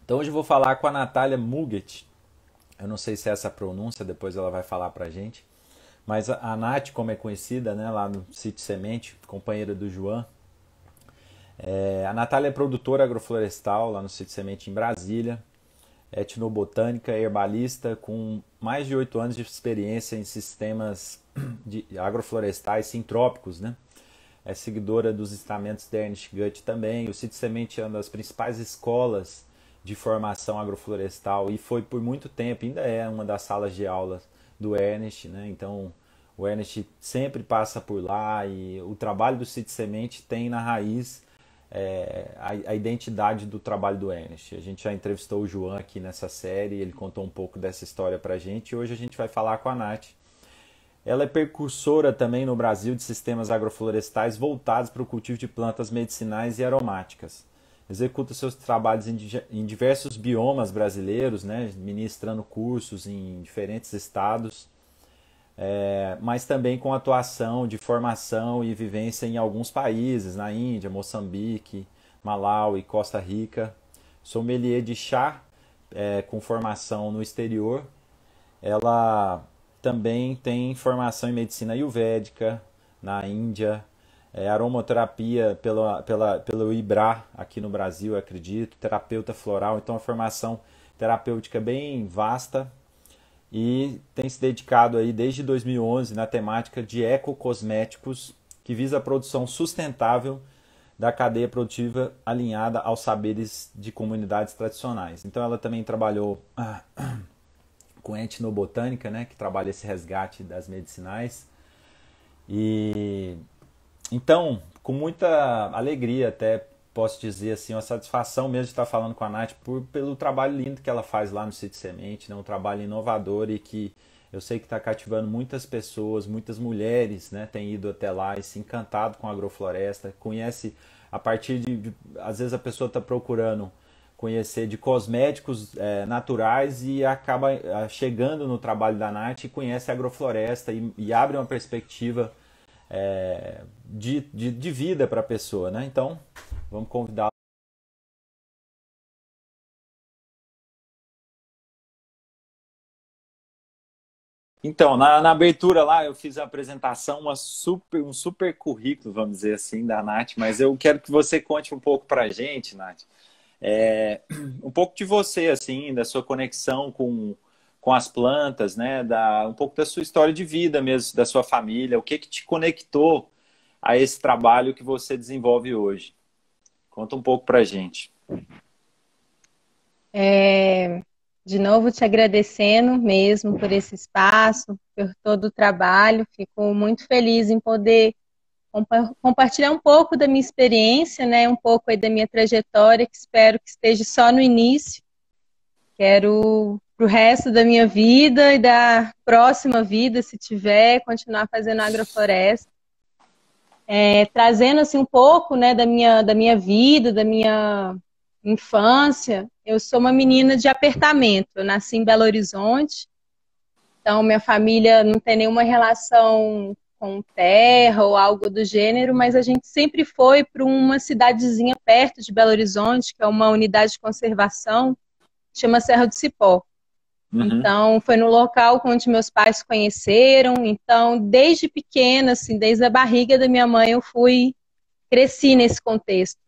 Então hoje eu vou falar com a Natália Muget. Eu não sei se é essa a pronúncia, depois ela vai falar pra gente. Mas a Nath, como é conhecida, né, lá no Sítio Semente, companheira do João. A Natália é produtora agroflorestal lá no Sítio Semente em Brasília. É etnobotânica, herbalista, com mais de 8 anos de experiência em sistemas agroflorestais sintrópicos, né? É seguidora dos ensinamentos da Ernest Gut também. O Sítio Semente é uma das principais escolas de formação agroflorestal e foi por muito tempo, ainda é uma das salas de aulas do Ernest, né? Então o Ernest sempre passa por lá e o trabalho do Sítio Semente tem na raiz a identidade do trabalho do Ernest. A gente já entrevistou o João aqui nessa série, ele contou um pouco dessa história pra gente e hoje a gente vai falar com a Nath. Ela é precursora também no Brasil de sistemas agroflorestais voltados para o cultivo de plantas medicinais e aromáticas. Executa seus trabalhos em diversos biomas brasileiros, né, ministrando cursos em diferentes estados, mas também com atuação de formação e vivência em alguns países, na Índia, Moçambique, Malau e Costa Rica. Sommelier de chá, com formação no exterior. Ela também tem formação em medicina ayurvédica na Índia, aromaterapia pelo IBRA aqui no Brasil, acredito, terapeuta floral, então a formação terapêutica bem vasta e tem se dedicado aí desde 2011 na temática de ecocosméticos que visa a produção sustentável da cadeia produtiva alinhada aos saberes de comunidades tradicionais. Então ela também trabalhou com etnobotânica, né, que trabalha esse resgate das medicinais. E então, com muita alegria, até posso dizer assim, uma satisfação mesmo de estar falando com a Nath pelo trabalho lindo que ela faz lá no Sítio Semente, né, um trabalho inovador e que eu sei que está cativando muitas pessoas, muitas mulheres, né, têm ido até lá e se encantado com a agrofloresta, conhece a partir às vezes a pessoa está procurando conhecer de cosméticos naturais e acaba chegando no trabalho da Nath e conhece a agrofloresta e abre uma perspectiva de vida para a pessoa, né? Então, vamos convidar. Então, na abertura lá, eu fiz a apresentação, um super currículo, vamos dizer assim, da Nath, mas eu quero que você conte um pouco para a gente, Nath, é, um pouco de você, assim, da sua conexão com as plantas, né? Um pouco da sua história de vida mesmo, da sua família, o que que te conectou a esse trabalho que você desenvolve hoje. Conta um pouco pra gente. É, de novo, te agradecendo mesmo por esse espaço, por todo o trabalho. Fico muito feliz em poder compartilhar um pouco da minha experiência, né? Um pouco aí da minha trajetória, que espero que esteja só no início. Quero, para o resto da minha vida e da próxima vida, se tiver, continuar fazendo agrofloresta. Trazendo assim um pouco, né, da minha vida, da minha infância. Eu sou uma menina de apertamento. Eu nasci em Belo Horizonte, então minha família não tem nenhuma relação com terra ou algo do gênero, mas a gente sempre foi para uma cidadezinha perto de Belo Horizonte, que é uma unidade de conservação, chama Serra do Cipó. Uhum. Então, foi no local onde meus pais se conheceram. Então, desde pequena, assim, desde a barriga da minha mãe, cresci nesse contexto.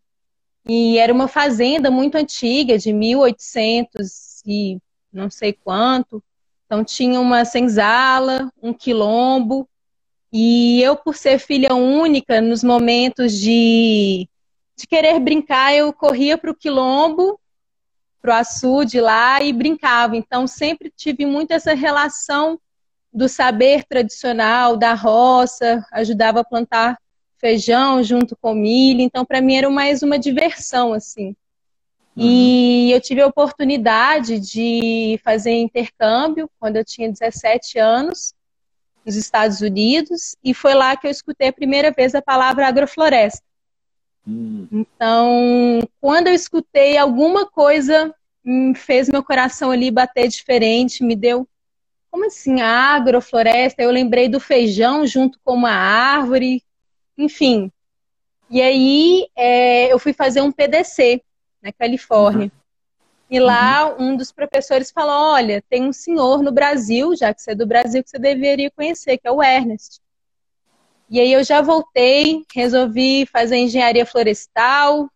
E era uma fazenda muito antiga, de 1800 e não sei quanto. Então, tinha uma senzala, um quilombo. E eu, por ser filha única, nos momentos de querer brincar, eu corria para o quilombo, pro açude lá e brincava. Então, sempre tive muito essa relação do saber tradicional, da roça, ajudava a plantar feijão junto com milho. Então, para mim, era mais uma diversão, assim. Uhum. E eu tive a oportunidade de fazer intercâmbio quando eu tinha 17 anos, nos Estados Unidos, e foi lá que eu escutei a primeira vez a palavra agrofloresta. Uhum. Então, quando eu escutei, alguma coisa fez meu coração ali bater diferente, me deu, como assim, a agrofloresta? Eu lembrei do feijão junto com uma árvore, enfim. E aí eu fui fazer um PDC na Uhum. Califórnia. E lá um dos professores falou, olha, tem um senhor no Brasil, já que você é do Brasil, que você deveria conhecer, que é o Ernest. E aí eu já voltei, resolvi fazer engenharia florestal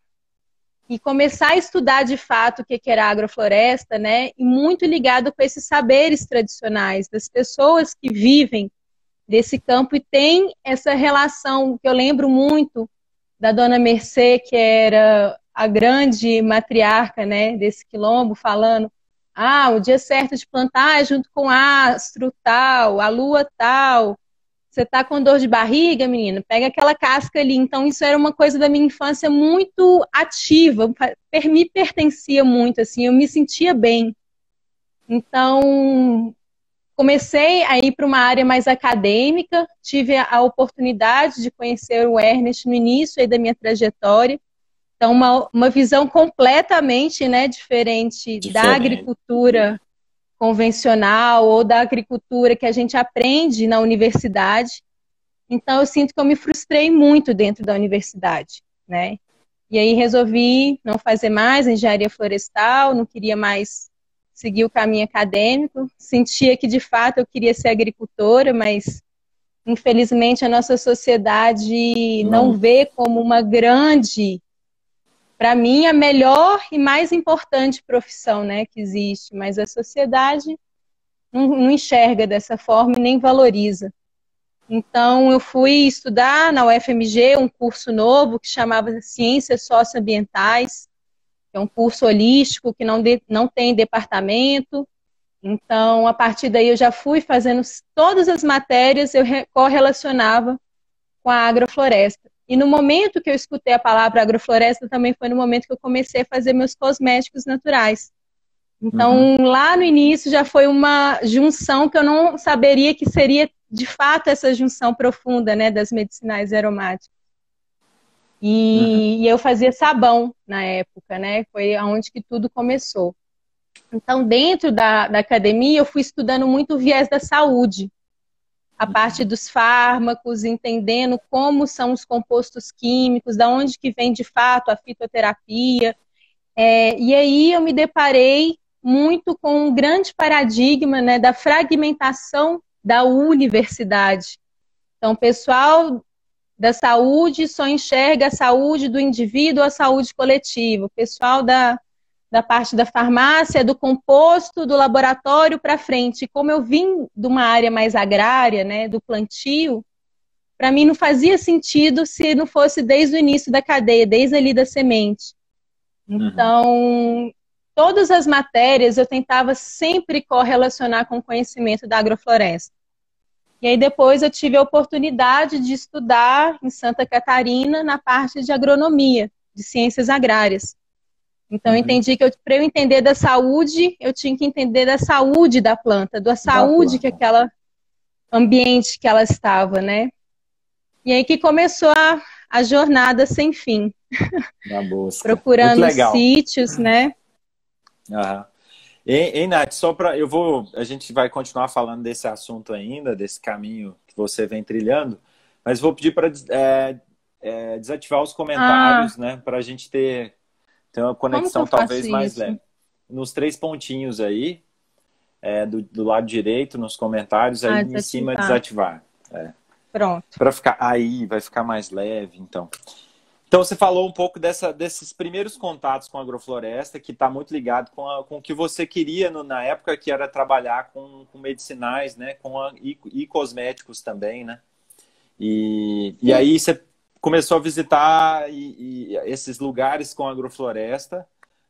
e começar a estudar de fato o que era agrofloresta, né? E muito ligado com esses saberes tradicionais das pessoas que vivem desse campo e tem essa relação que eu lembro muito da dona Mercê, que era a grande matriarca, né, desse quilombo, falando o dia certo de plantar é junto com o astro tal, a lua tal. Você tá com dor de barriga, menina? Pega aquela casca ali. Então, isso era uma coisa da minha infância muito ativa, me pertencia muito, assim, eu me sentia bem. Então, comecei a ir para uma área mais acadêmica, tive a oportunidade de conhecer o Ernest no início aí da minha trajetória. Então, uma visão completamente, né, diferente da agricultura convencional ou da agricultura que a gente aprende na universidade. Então, eu sinto que eu me frustrei muito dentro da universidade, né? E aí resolvi não fazer mais engenharia florestal, não queria mais seguir o caminho acadêmico. Sentia que, de fato, eu queria ser agricultora, mas, infelizmente, a nossa sociedade não vê como uma grande, para mim, a melhor e mais importante profissão, né, que existe. Mas a sociedade não enxerga dessa forma e nem valoriza. Então, eu fui estudar na UFMG um curso novo que chamava Ciências Socioambientais, que é um curso holístico que não tem departamento. Então, a partir daí eu já fui fazendo todas as matérias, eu correlacionava com a agrofloresta. E no momento que eu escutei a palavra agrofloresta, também foi no momento que eu comecei a fazer meus cosméticos naturais. Então, lá no início já foi uma junção que eu não saberia que seria, de fato, essa junção profunda, né, das medicinais aromáticas. E eu fazia sabão na época, né? Foi onde que tudo começou. Então, dentro da academia, eu fui estudando muito o viés da saúde. A parte dos fármacos, entendendo como são os compostos químicos, da onde que vem, de fato, a fitoterapia. E aí eu me deparei muito com um grande paradigma, né, da fragmentação da universidade. Então, o pessoal da saúde só enxerga a saúde do indivíduo, a saúde coletiva. O pessoal da parte da farmácia, do composto, do laboratório para frente. E como eu vim de uma área mais agrária, né, do plantio, para mim não fazia sentido se não fosse desde o início da cadeia, desde ali da semente. Então, todas as matérias eu tentava sempre correlacionar com o conhecimento da agrofloresta. E aí depois eu tive a oportunidade de estudar em Santa Catarina na parte de agronomia, de ciências agrárias. Então eu entendi que para eu entender da saúde, eu tinha que entender da saúde da planta, da saúde que aquela ambiente que ela estava, né? E aí que começou a jornada sem fim. Procurando sítios, né? Ei, Nath, a gente vai continuar falando desse assunto ainda, desse caminho que você vem trilhando, mas vou pedir para desativar os comentários, né? Para a gente ter uma conexão talvez mais leve. Nos 3 pontinhos aí, do lado direito, nos comentários, aí em cima desativar. Pronto. Para ficar aí, vai ficar mais leve, então. Então, você falou um pouco desses primeiros contatos com a agrofloresta, que está muito ligado com o que você queria na época, que era trabalhar com medicinais, né? E cosméticos também, né? E aí você começou a visitar esses lugares com agrofloresta,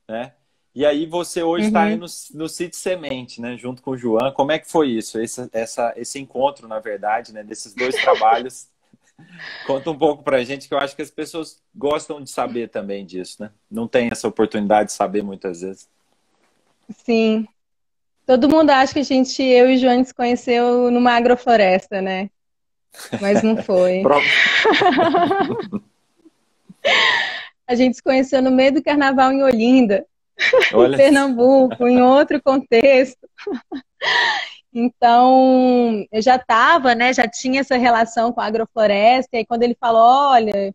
né? E aí você hoje está aí no Sítio Semente, né? Junto com o João. Como é que foi isso? Esse encontro, na verdade, né? Desses 2 trabalhos. Conta um pouco pra gente, que eu acho que as pessoas gostam de saber também disso, né? Não tem essa oportunidade de saber muitas vezes. Sim. Todo mundo acha que eu e o João se conheceu numa agrofloresta, né? Mas não foi. A gente se conheceu no meio do carnaval em Olinda, em Pernambuco, em outro contexto. Então, eu já estava, né, já tinha essa relação com a agrofloresta, e aí quando ele falou, olha,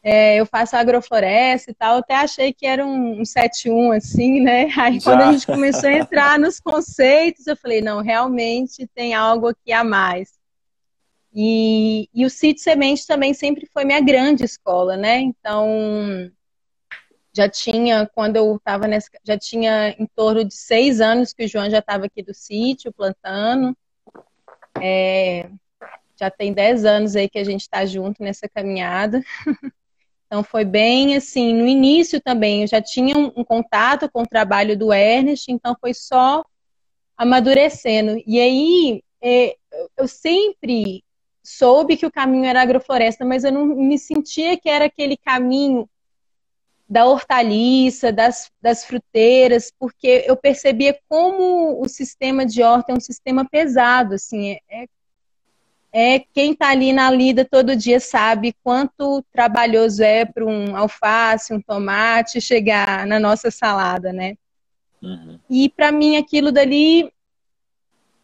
Eu faço agrofloresta e tal, até achei que era um 7-1, assim, né? Aí quando a Já. gente começou a entrar nos conceitos, eu falei, não, realmente tem algo aqui a mais. E o Sítio Semente também sempre foi minha grande escola, né? Então, quando eu estava nessa, já tinha em torno de 6 anos que o João já estava aqui do sítio, plantando. Já tem 10 anos aí que a gente está junto nessa caminhada. Então foi bem assim, no início também eu já tinha um contato com o trabalho do Ernest, então foi só amadurecendo. E aí eu sempre soube que o caminho era agrofloresta, mas eu não me sentia que era aquele caminho da hortaliça, das fruteiras, porque eu percebia como o sistema de horta é um sistema pesado, assim, quem está ali na lida todo dia sabe quanto trabalhoso é para um alface, um tomate chegar na nossa salada, né? Uhum. E para mim aquilo dali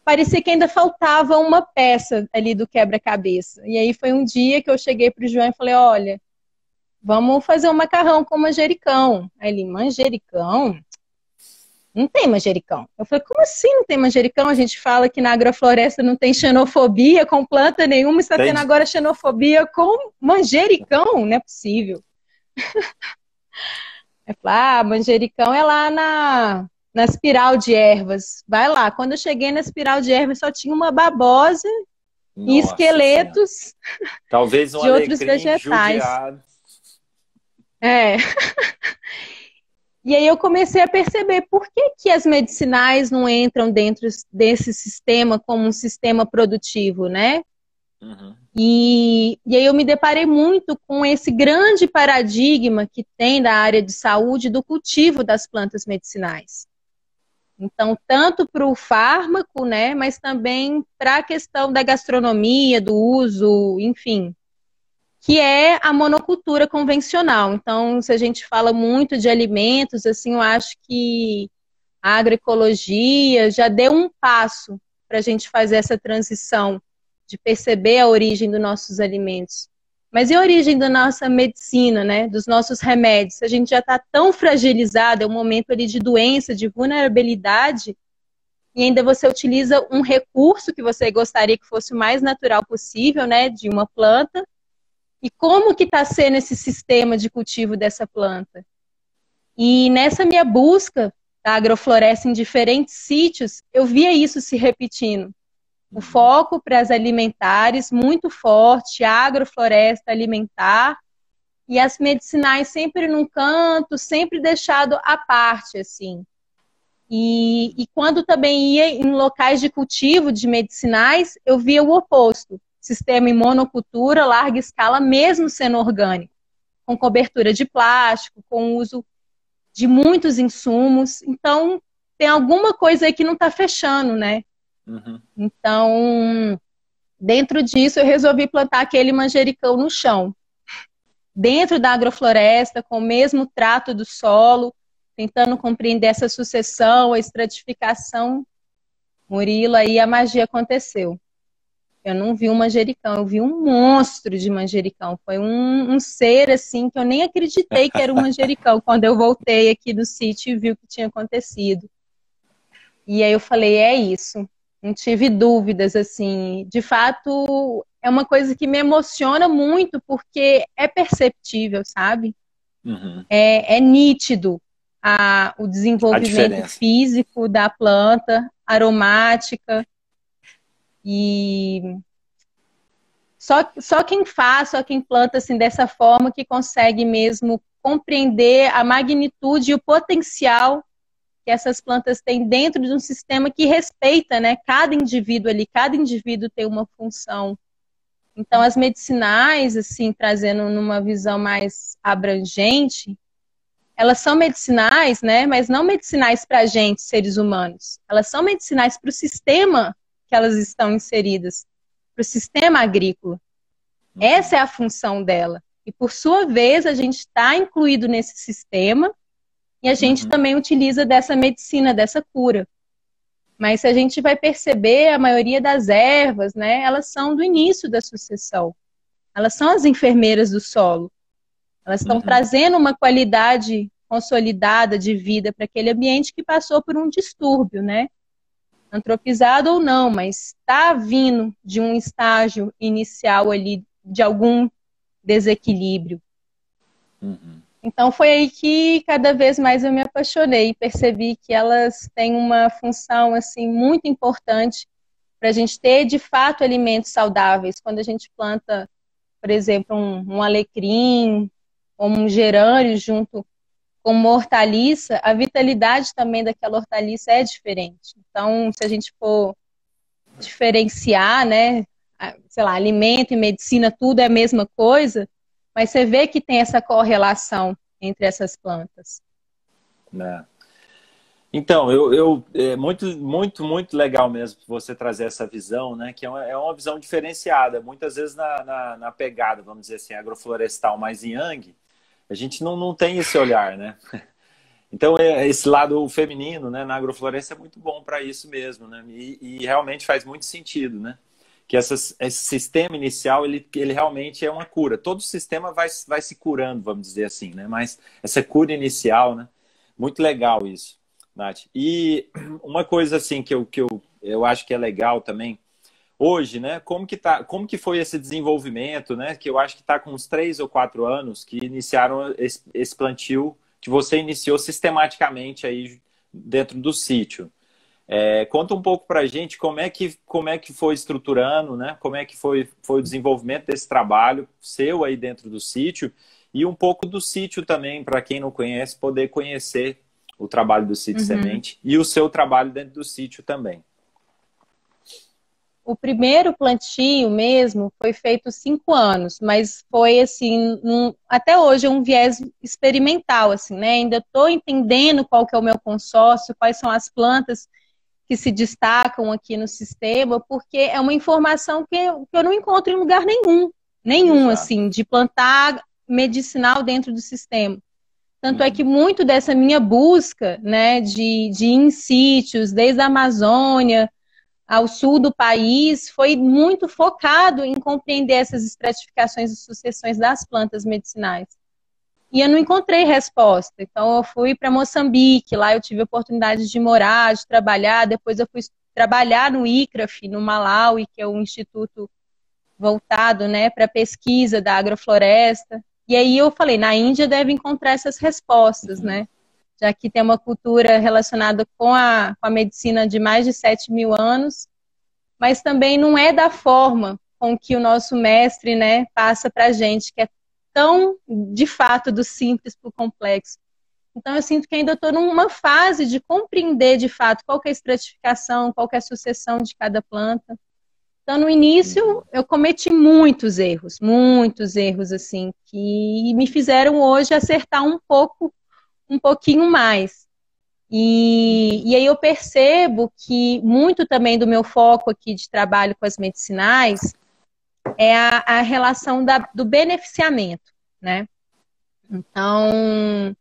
parecia que ainda faltava uma peça ali do quebra-cabeça. E aí foi um dia que eu cheguei para o João e falei, olha, vamos fazer um macarrão com manjericão. Aí ele, manjericão? Não tem manjericão. Eu falei, como assim não tem manjericão? A gente fala que na agrofloresta não tem xenofobia com planta nenhuma, está tendo Entendi. agora xenofobia com manjericão? Não é possível. Eu falei, manjericão é lá na espiral de ervas. Vai lá. Quando eu cheguei na espiral de ervas, só tinha uma babosa e Nossa Senhora. esqueletos Talvez um de outros alecrim vegetais. judiado. É. E aí eu comecei a perceber por que as medicinais não entram dentro desse sistema como um sistema produtivo, né? Uhum. E aí eu me deparei muito com esse grande paradigma que tem da área de saúde do cultivo das plantas medicinais. Então, tanto para o fármaco, né, mas também para a questão da gastronomia, do uso, enfim, que é a monocultura convencional. Então, se a gente fala muito de alimentos, assim, eu acho que a agroecologia já deu um passo para a gente fazer essa transição de perceber a origem dos nossos alimentos. Mas e a origem da nossa medicina, né? Dos nossos remédios? A gente já está tão fragilizado, é um momento ali de doença, de vulnerabilidade, e ainda você utiliza um recurso que você gostaria que fosse o mais natural possível, né? De uma planta. E como que está sendo esse sistema de cultivo dessa planta? E nessa minha busca da agrofloresta em diferentes sítios, eu via isso se repetindo. O foco para as alimentares muito forte, a agrofloresta alimentar, e as medicinais sempre num canto, sempre deixado à parte, assim. E quando também ia em locais de cultivo de medicinais, eu via o oposto. Sistema em monocultura, larga escala, mesmo sendo orgânico, com cobertura de plástico, com uso de muitos insumos. Então, tem alguma coisa aí que não está fechando, né? Uhum. Então, dentro disso, eu resolvi plantar aquele manjericão no chão. Dentro da agrofloresta, com o mesmo trato do solo, tentando compreender essa sucessão, a estratificação. Murilo, aí a magia aconteceu. Eu não vi um manjericão, eu vi um monstro de manjericão. Foi um ser, assim, que eu nem acreditei que era um manjericão quando eu voltei aqui do sítio e vi o que tinha acontecido. E aí eu falei, é isso. Não tive dúvidas, assim. De fato, é uma coisa que me emociona muito, porque é perceptível, sabe? Uhum. É nítido o A desenvolvimento diferença. físico da planta, aromática. E só quem faz, só quem planta assim dessa forma que consegue mesmo compreender a magnitude e o potencial que essas plantas têm dentro de um sistema que respeita, né, cada indivíduo ali, cada indivíduo tem uma função. Então as medicinais, assim, trazendo numa visão mais abrangente, elas são medicinais, né, mas não medicinais para a gente, seres humanos. Elas são medicinais para o sistema que elas estão inseridas, para o sistema agrícola. Essa é a função dela. E, por sua vez, a gente está incluído nesse sistema e a gente também utiliza dessa medicina, dessa cura. Mas se a gente vai perceber, a maioria das ervas, né, elas são do início da sucessão. Elas são as enfermeiras do solo. Elas estão trazendo uma qualidade consolidada de vida para aquele ambiente que passou por um distúrbio, né? Antropizado ou não, mas está vindo de um estágio inicial ali de algum desequilíbrio. Então foi aí que cada vez mais eu me apaixonei e percebi que elas têm uma função assim muito importante para a gente ter de fato alimentos saudáveis. Quando a gente planta, por exemplo, um alecrim ou um gerânio junto com uma hortaliça, a vitalidade também daquela hortaliça é diferente. Então, se a gente for diferenciar, né, sei lá, alimento e medicina, tudo é a mesma coisa, mas você vê que tem essa correlação entre essas plantas. Então, é muito legal mesmo você trazer essa visão, né? Que é uma visão diferenciada. Muitas vezes na pegada, vamos dizer assim, agroflorestal mais yang, a gente não tem esse olhar, né? Então, esse lado feminino, né, na agrofloresta é muito bom para isso mesmo, né? E realmente faz muito sentido, né? Que esse sistema inicial, ele realmente é uma cura. Todo sistema vai se curando, vamos dizer assim, né? Mas essa cura inicial, né? Muito legal isso, Nath. E uma coisa assim que eu acho que é legal também, hoje, né? Como que foi esse desenvolvimento, né? Que eu acho que está com uns 3 ou 4 anos que iniciaram esse plantio que você iniciou sistematicamente aí dentro do sítio. Conta um pouco para a gente como é que foi estruturando, né? Como é que foi o desenvolvimento desse trabalho seu aí dentro do sítio e um pouco do sítio também, para quem não conhece, poder conhecer o trabalho do Sítio Semente e o seu trabalho dentro do sítio também. O primeiro plantio mesmo foi feito 5 anos, mas foi assim, até hoje é um viés experimental, assim, né? Ainda estou entendendo qual que é o meu consórcio, quais são as plantas que se destacam aqui no sistema, porque é uma informação que eu não encontro em lugar nenhum, Exato. assim, de plantar medicinal dentro do sistema. Tanto é que muito dessa minha busca, né, de in sítios, desde a Amazônia ao sul do país, foi muito focado em compreender essas estratificações e sucessões das plantas medicinais. E eu não encontrei resposta. Então eu fui para Moçambique, lá eu tive a oportunidade de morar, de trabalhar, depois eu fui trabalhar no ICRAF, no Malawi, que é um instituto voltado, né, para pesquisa da agrofloresta. E aí eu falei, na Índia deve encontrar essas respostas, né? Já que tem uma cultura relacionada com a medicina de mais de 7.000 anos, mas também não é da forma com que o nosso mestre, né, passa para a gente, que é tão, de fato, do simples para o complexo. Então eu sinto que ainda estou numa fase de compreender, de fato, qual que é a estratificação, qual que é a sucessão de cada planta. Então, no início, eu cometi muitos erros, assim, que me fizeram hoje acertar um pouquinho mais. E aí eu percebo que muito também do meu foco aqui de trabalho com as medicinais é a relação do beneficiamento, né? Então,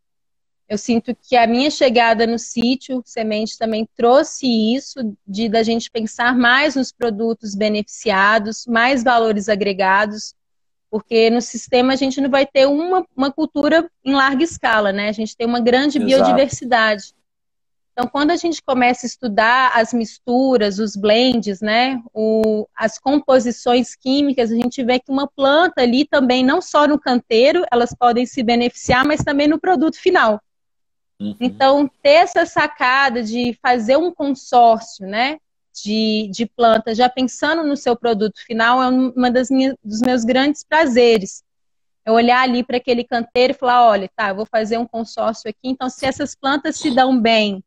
eu sinto que a minha chegada no Sítio Semente também trouxe isso, da gente pensar mais nos produtos beneficiados, mais valores agregados, porque no sistema a gente não vai ter uma cultura em larga escala, né? A gente tem uma grande biodiversidade. Então, quando a gente começa a estudar as misturas, os blends, né, as composições químicas, a gente vê que uma planta ali também, não só no canteiro, elas podem se beneficiar, mas também no produto final. Então, ter essa sacada de fazer um consórcio, né, de plantas, já pensando no seu produto final, é uma dos meus grandes prazeres. É olhar ali para aquele canteiro e falar, olha, tá, eu vou fazer um consórcio aqui, então se essas plantas se dão bem,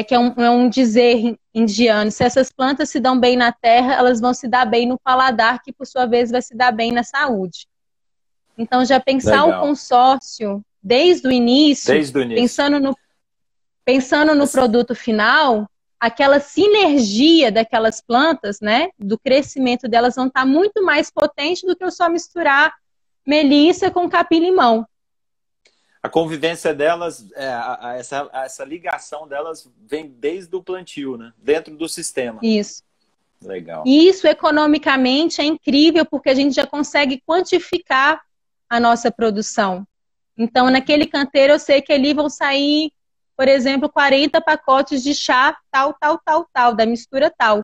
que é um dizer indiano, se essas plantas se dão bem na terra, elas vão se dar bem no paladar, que por sua vez vai se dar bem na saúde. Então, já pensar o consórcio desde o início, pensando no produto final, aquela sinergia daquelas plantas, né, do crescimento delas vão estar muito mais potente do que eu só misturar melissa com capim-limão. A convivência delas, essa ligação delas vem desde o plantio, né? Dentro do sistema. Isso. Legal. E isso, economicamente, é incrível, porque a gente já consegue quantificar a nossa produção. Então, naquele canteiro, eu sei que ali vão sair, por exemplo, 40 pacotes de chá, tal, da mistura tal.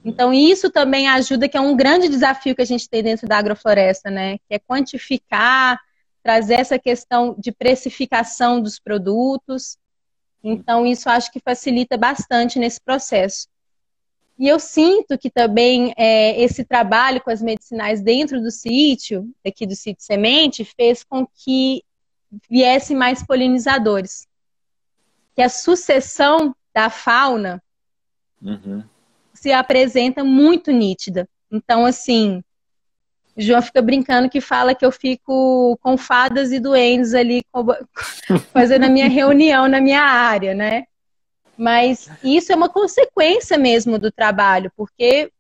Então, isso também ajuda, que é um grande desafio que a gente tem dentro da agrofloresta, né? Que é quantificar, trazer essa questão de precificação dos produtos. Então, isso acho que facilita bastante nesse processo. E eu sinto que também esse trabalho com as medicinais dentro do sítio, aqui do Sítio Semente, fez com que viessem mais polinizadores. Que a sucessão da fauna se apresenta muito nítida. Então, assim, o João fica brincando que fala que eu fico com fadas e duendes ali fazendo a minha reunião na minha área, né? Mas isso é uma consequência mesmo do trabalho, porque,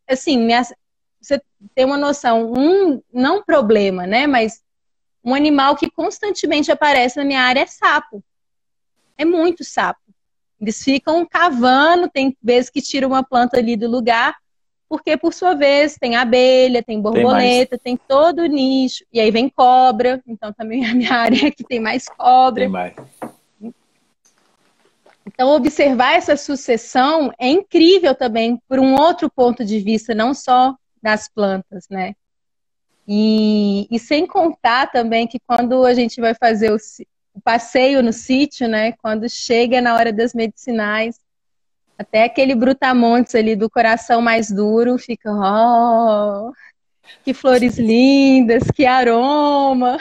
assim, você tem uma noção, não um problema, né? Mas um animal que constantemente aparece na minha área é sapo. É muito sapo. Eles ficam cavando, tem vezes que tiram uma planta ali do lugar, porque, por sua vez, tem abelha, tem borboleta, tem todo o nicho. E aí vem cobra, então também a minha área é que tem mais cobra. Tem mais. Então, observar essa sucessão é incrível também por um outro ponto de vista, não só das plantas, né? E sem contar também que quando a gente vai fazer o passeio no sítio, né? Quando chega na hora das medicinais, até aquele brutamontes ali do coração mais duro fica, oh, que flores lindas, que aroma!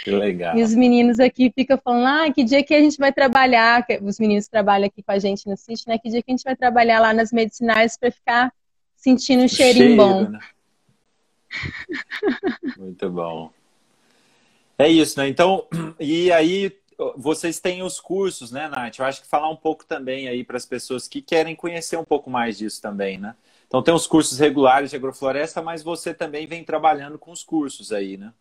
Que legal. E os meninos aqui ficam falando, que dia que a gente vai trabalhar, os meninos trabalham aqui com a gente no sítio, né? Que dia que a gente vai trabalhar lá nas medicinais para ficar sentindo um cheirinho bom. Né? Muito bom. É isso, né? Então, e aí vocês têm os cursos, né, Nath? Eu acho que falar um pouco também aí para as pessoas que querem conhecer um pouco mais disso também, né? Então tem os cursos regulares de agrofloresta, mas você também vem trabalhando com os cursos aí, né?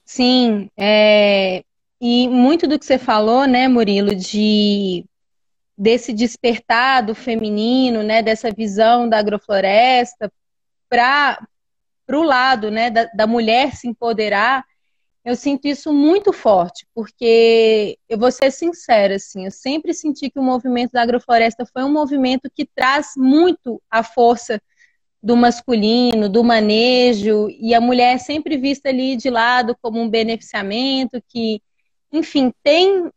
Sim, e muito do que você falou, né, Murilo, desse despertar do feminino, né, dessa visão da agrofloresta para o lado, né, da mulher se empoderar, eu sinto isso muito forte, porque eu vou ser sincera, assim, eu sempre senti que o movimento da agrofloresta foi um movimento que traz muito a força do masculino, do manejo, e a mulher é sempre vista ali de lado como um beneficiamento, que, enfim, tem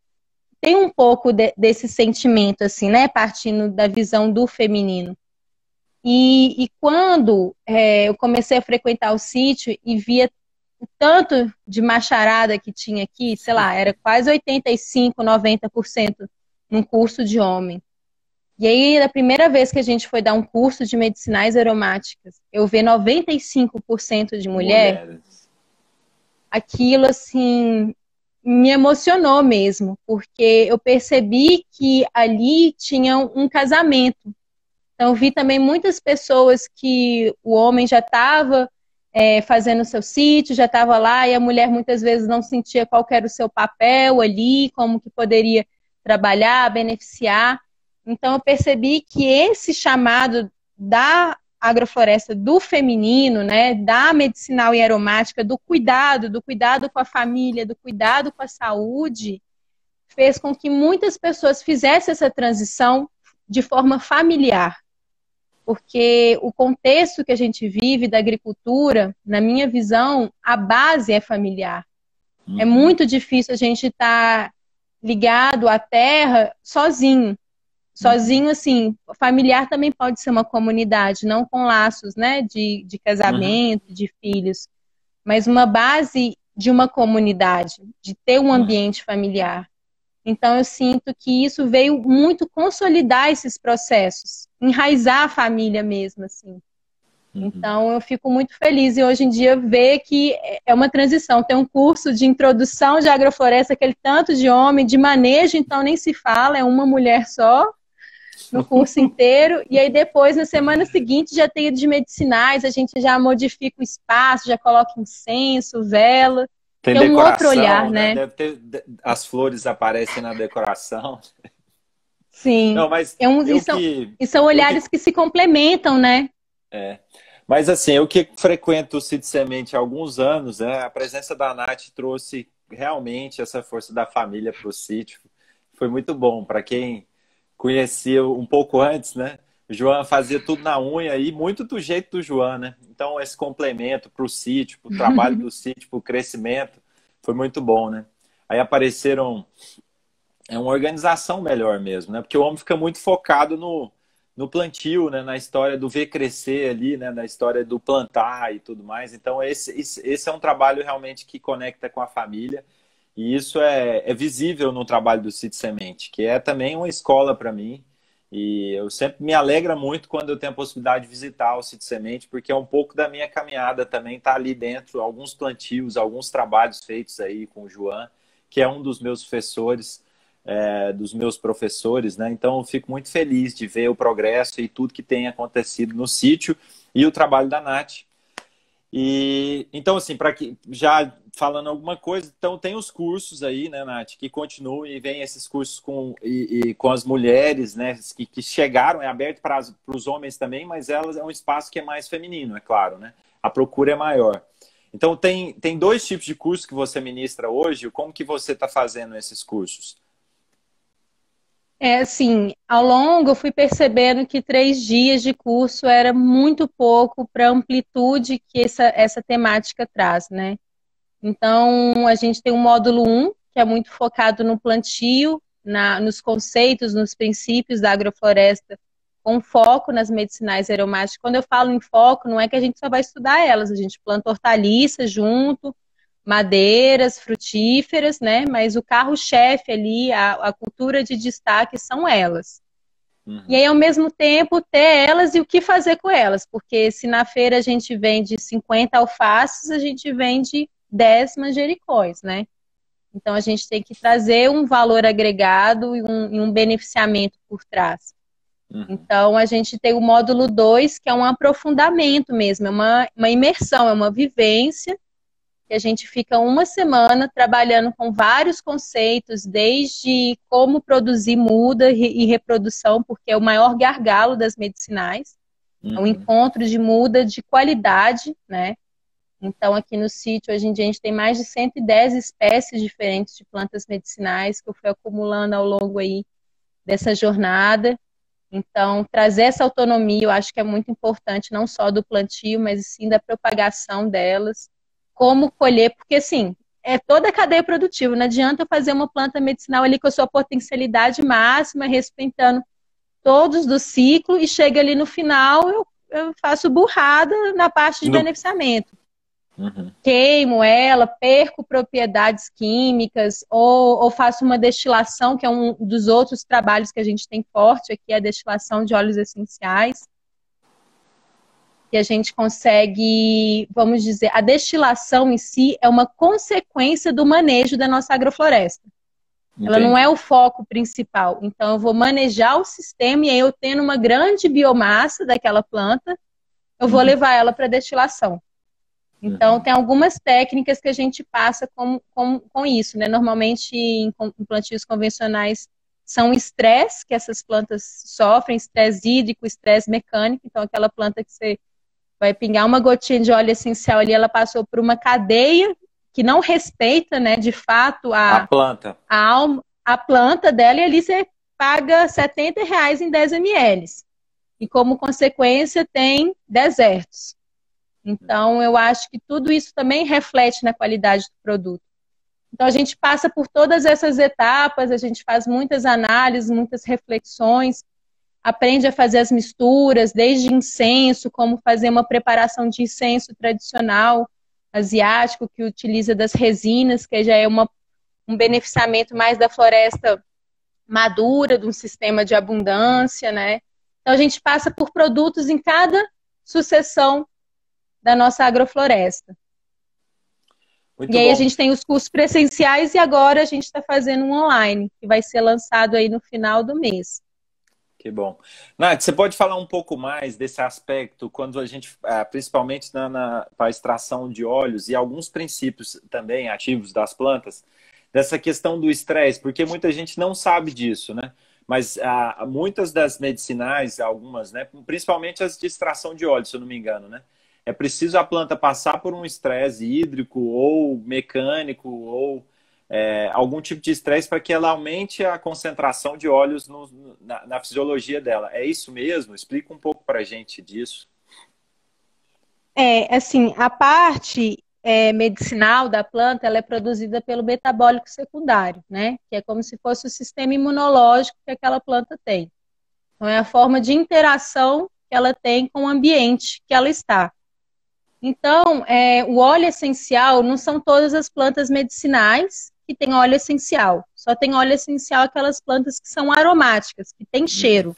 um pouco desse sentimento, assim, né, partindo da visão do feminino. E quando eu comecei a frequentar o sítio e via o tanto de macharada que tinha aqui, sei lá, era quase 85%, 90% num curso de homem. E aí, a primeira vez que a gente foi dar um curso de medicinais aromáticas, eu ver 95% de mulheres, aquilo, assim, me emocionou mesmo, porque eu percebi que ali tinha um casamento. Então, eu vi também muitas pessoas que o homem já estava fazendo o seu sítio, já estava lá, e a mulher muitas vezes não sentia qual era o seu papel ali, como que poderia trabalhar, beneficiar. Então, eu percebi que esse chamado da agrofloresta do feminino, né, da medicinal e aromática, do cuidado com a família, do cuidado com a saúde, fez com que muitas pessoas fizessem essa transição de forma familiar. Porque o contexto que a gente vive da agricultura, na minha visão, a base é familiar. É muito difícil a gente estar ligado à terra sozinho. Sozinho, assim, familiar também pode ser uma comunidade, não com laços, né, de casamento, de filhos, mas uma base de uma comunidade, de ter um ambiente familiar. Então, eu sinto que isso veio muito consolidar esses processos, enraizar a família mesmo, assim. Então, eu fico muito feliz e hoje em dia ver que é uma transição. Tem um curso de introdução de agrofloresta, aquele tanto de homem, de manejo, então nem se fala, é uma mulher só no curso inteiro. E aí depois, na semana seguinte, já tem de medicinais, a gente já modifica o espaço, já coloca incenso, vela. Tem um outro olhar, né? Deve ter, as flores aparecem na decoração. Sim. Não, mas e são olhares que se complementam, né? Mas assim, eu que frequento o Cid Semente há alguns anos, né, a presença da Nath trouxe realmente essa força da família para o sítio. Foi muito bom. Para quem conhecia um pouco antes, né? O João fazia tudo na unha e muito do jeito do João, né? Então, esse complemento para o sítio, para o trabalho do sítio, para o crescimento, foi muito bom, né? Aí apareceram uma organização melhor mesmo, né? Porque o homem fica muito focado no plantio, né? Na história do ver crescer ali, né? Na história do plantar e tudo mais. Então, esse é um trabalho realmente que conecta com a família. E isso é visível no trabalho do Cid Semente, que é também uma escola para mim. E eu sempre me alegra muito quando eu tenho a possibilidade de visitar o Cid Semente, porque é um pouco da minha caminhada também, tá ali dentro, alguns plantios, alguns trabalhos feitos aí com o João, que é um dos meus professores, dos meus professores, né? Então eu fico muito feliz de ver o progresso e tudo que tem acontecido no sítio e o trabalho da Nath. E então, assim, para que já falando alguma coisa, então tem os cursos aí, né, Nath, que continuam e vem esses cursos com as mulheres, né, que chegaram, é aberto para os homens também, mas elas é um espaço que é mais feminino, é claro, né? A procura é maior. Então tem dois tipos de cursos que você ministra hoje. Como que você está fazendo esses cursos? É assim, ao longo eu fui percebendo que 3 dias de curso era muito pouco para a amplitude que essa temática traz, né? Então, a gente tem o módulo 1, que é muito focado no plantio, nos conceitos, nos princípios da agrofloresta, com foco nas medicinais aromáticas. Quando eu falo em foco, não é que a gente só vai estudar elas, a gente planta hortaliças junto, madeiras, frutíferas, né? Mas o carro-chefe ali, a cultura de destaque são elas. E aí, ao mesmo tempo, ter elas e o que fazer com elas, porque se na feira a gente vende 50 alfaces, a gente vende 10 manjericóis, né? Então, a gente tem que trazer um valor agregado e um beneficiamento por trás. Então, a gente tem o módulo 2, que é um aprofundamento mesmo, é uma imersão, é uma vivência, que a gente fica uma semana trabalhando com vários conceitos, desde como produzir muda e reprodução, porque é o maior gargalo das medicinais, é um encontro de muda de qualidade, né? Então, aqui no sítio, hoje em dia, a gente tem mais de 110 espécies diferentes de plantas medicinais que eu fui acumulando ao longo aí dessa jornada. Então, trazer essa autonomia, eu acho que é muito importante, não só do plantio, mas sim da propagação delas, como colher, porque assim, é toda a cadeia produtiva, não adianta eu fazer uma planta medicinal ali com a sua potencialidade máxima, respeitando todos do ciclo, e chega ali no final, eu faço burrada na parte de beneficiamento. Queimo ela, perco propriedades químicas, ou faço uma destilação, que é um dos outros trabalhos que a gente tem forte aqui, a destilação de óleos essenciais, que a gente consegue, vamos dizer, a destilação em si é uma consequência do manejo da nossa agrofloresta. Entendi. Ela não é o foco principal. Então, eu vou manejar o sistema e aí eu tendo uma grande biomassa daquela planta, eu vou levar ela para destilação. Então, tem algumas técnicas que a gente passa com isso, né? Normalmente, em plantios convencionais, são estresse que essas plantas sofrem, estresse hídrico, estresse mecânico. Então, aquela planta que você vai pingar uma gotinha de óleo essencial ali, ela passou por uma cadeia que não respeita, né, de fato, a planta. A planta dela, e ali você paga R$70 em 10 ml. E como consequência tem desertos. Então, eu acho que tudo isso também reflete na qualidade do produto. Então, a gente passa por todas essas etapas, a gente faz muitas análises, muitas reflexões, aprende a fazer as misturas, desde incenso, como fazer uma preparação de incenso tradicional asiático, que utiliza das resinas, que já é um beneficiamento mais da floresta madura, de um sistema de abundância, né? Então, a gente passa por produtos em cada sucessão da nossa agrofloresta. Muito e aí bom. A gente tem os cursos presenciais e agora a gente está fazendo um online, que vai ser lançado aí no final do mês. Que bom. Nath, você pode falar um pouco mais desse aspecto, quando a gente, principalmente para a extração de óleos e alguns princípios também ativos das plantas, dessa questão do estresse, porque muita gente não sabe disso, né? Mas muitas das medicinais, algumas, né, principalmente as de extração de óleo, se eu não me engano, né? é preciso a planta passar por um estresse hídrico ou mecânico ou algum tipo de estresse para que ela aumente a concentração de óleos na fisiologia dela. É isso mesmo? Explica um pouco para a gente disso. Assim, a parte medicinal da planta, ela é produzida pelo metabólico secundário, né? Que é como se fosse o sistema imunológico que aquela planta tem. Então, é a forma de interação que ela tem com o ambiente que ela está. Então, o óleo essencial não são todas as plantas medicinais que têm óleo essencial. Só tem óleo essencial aquelas plantas que são aromáticas, que têm cheiro.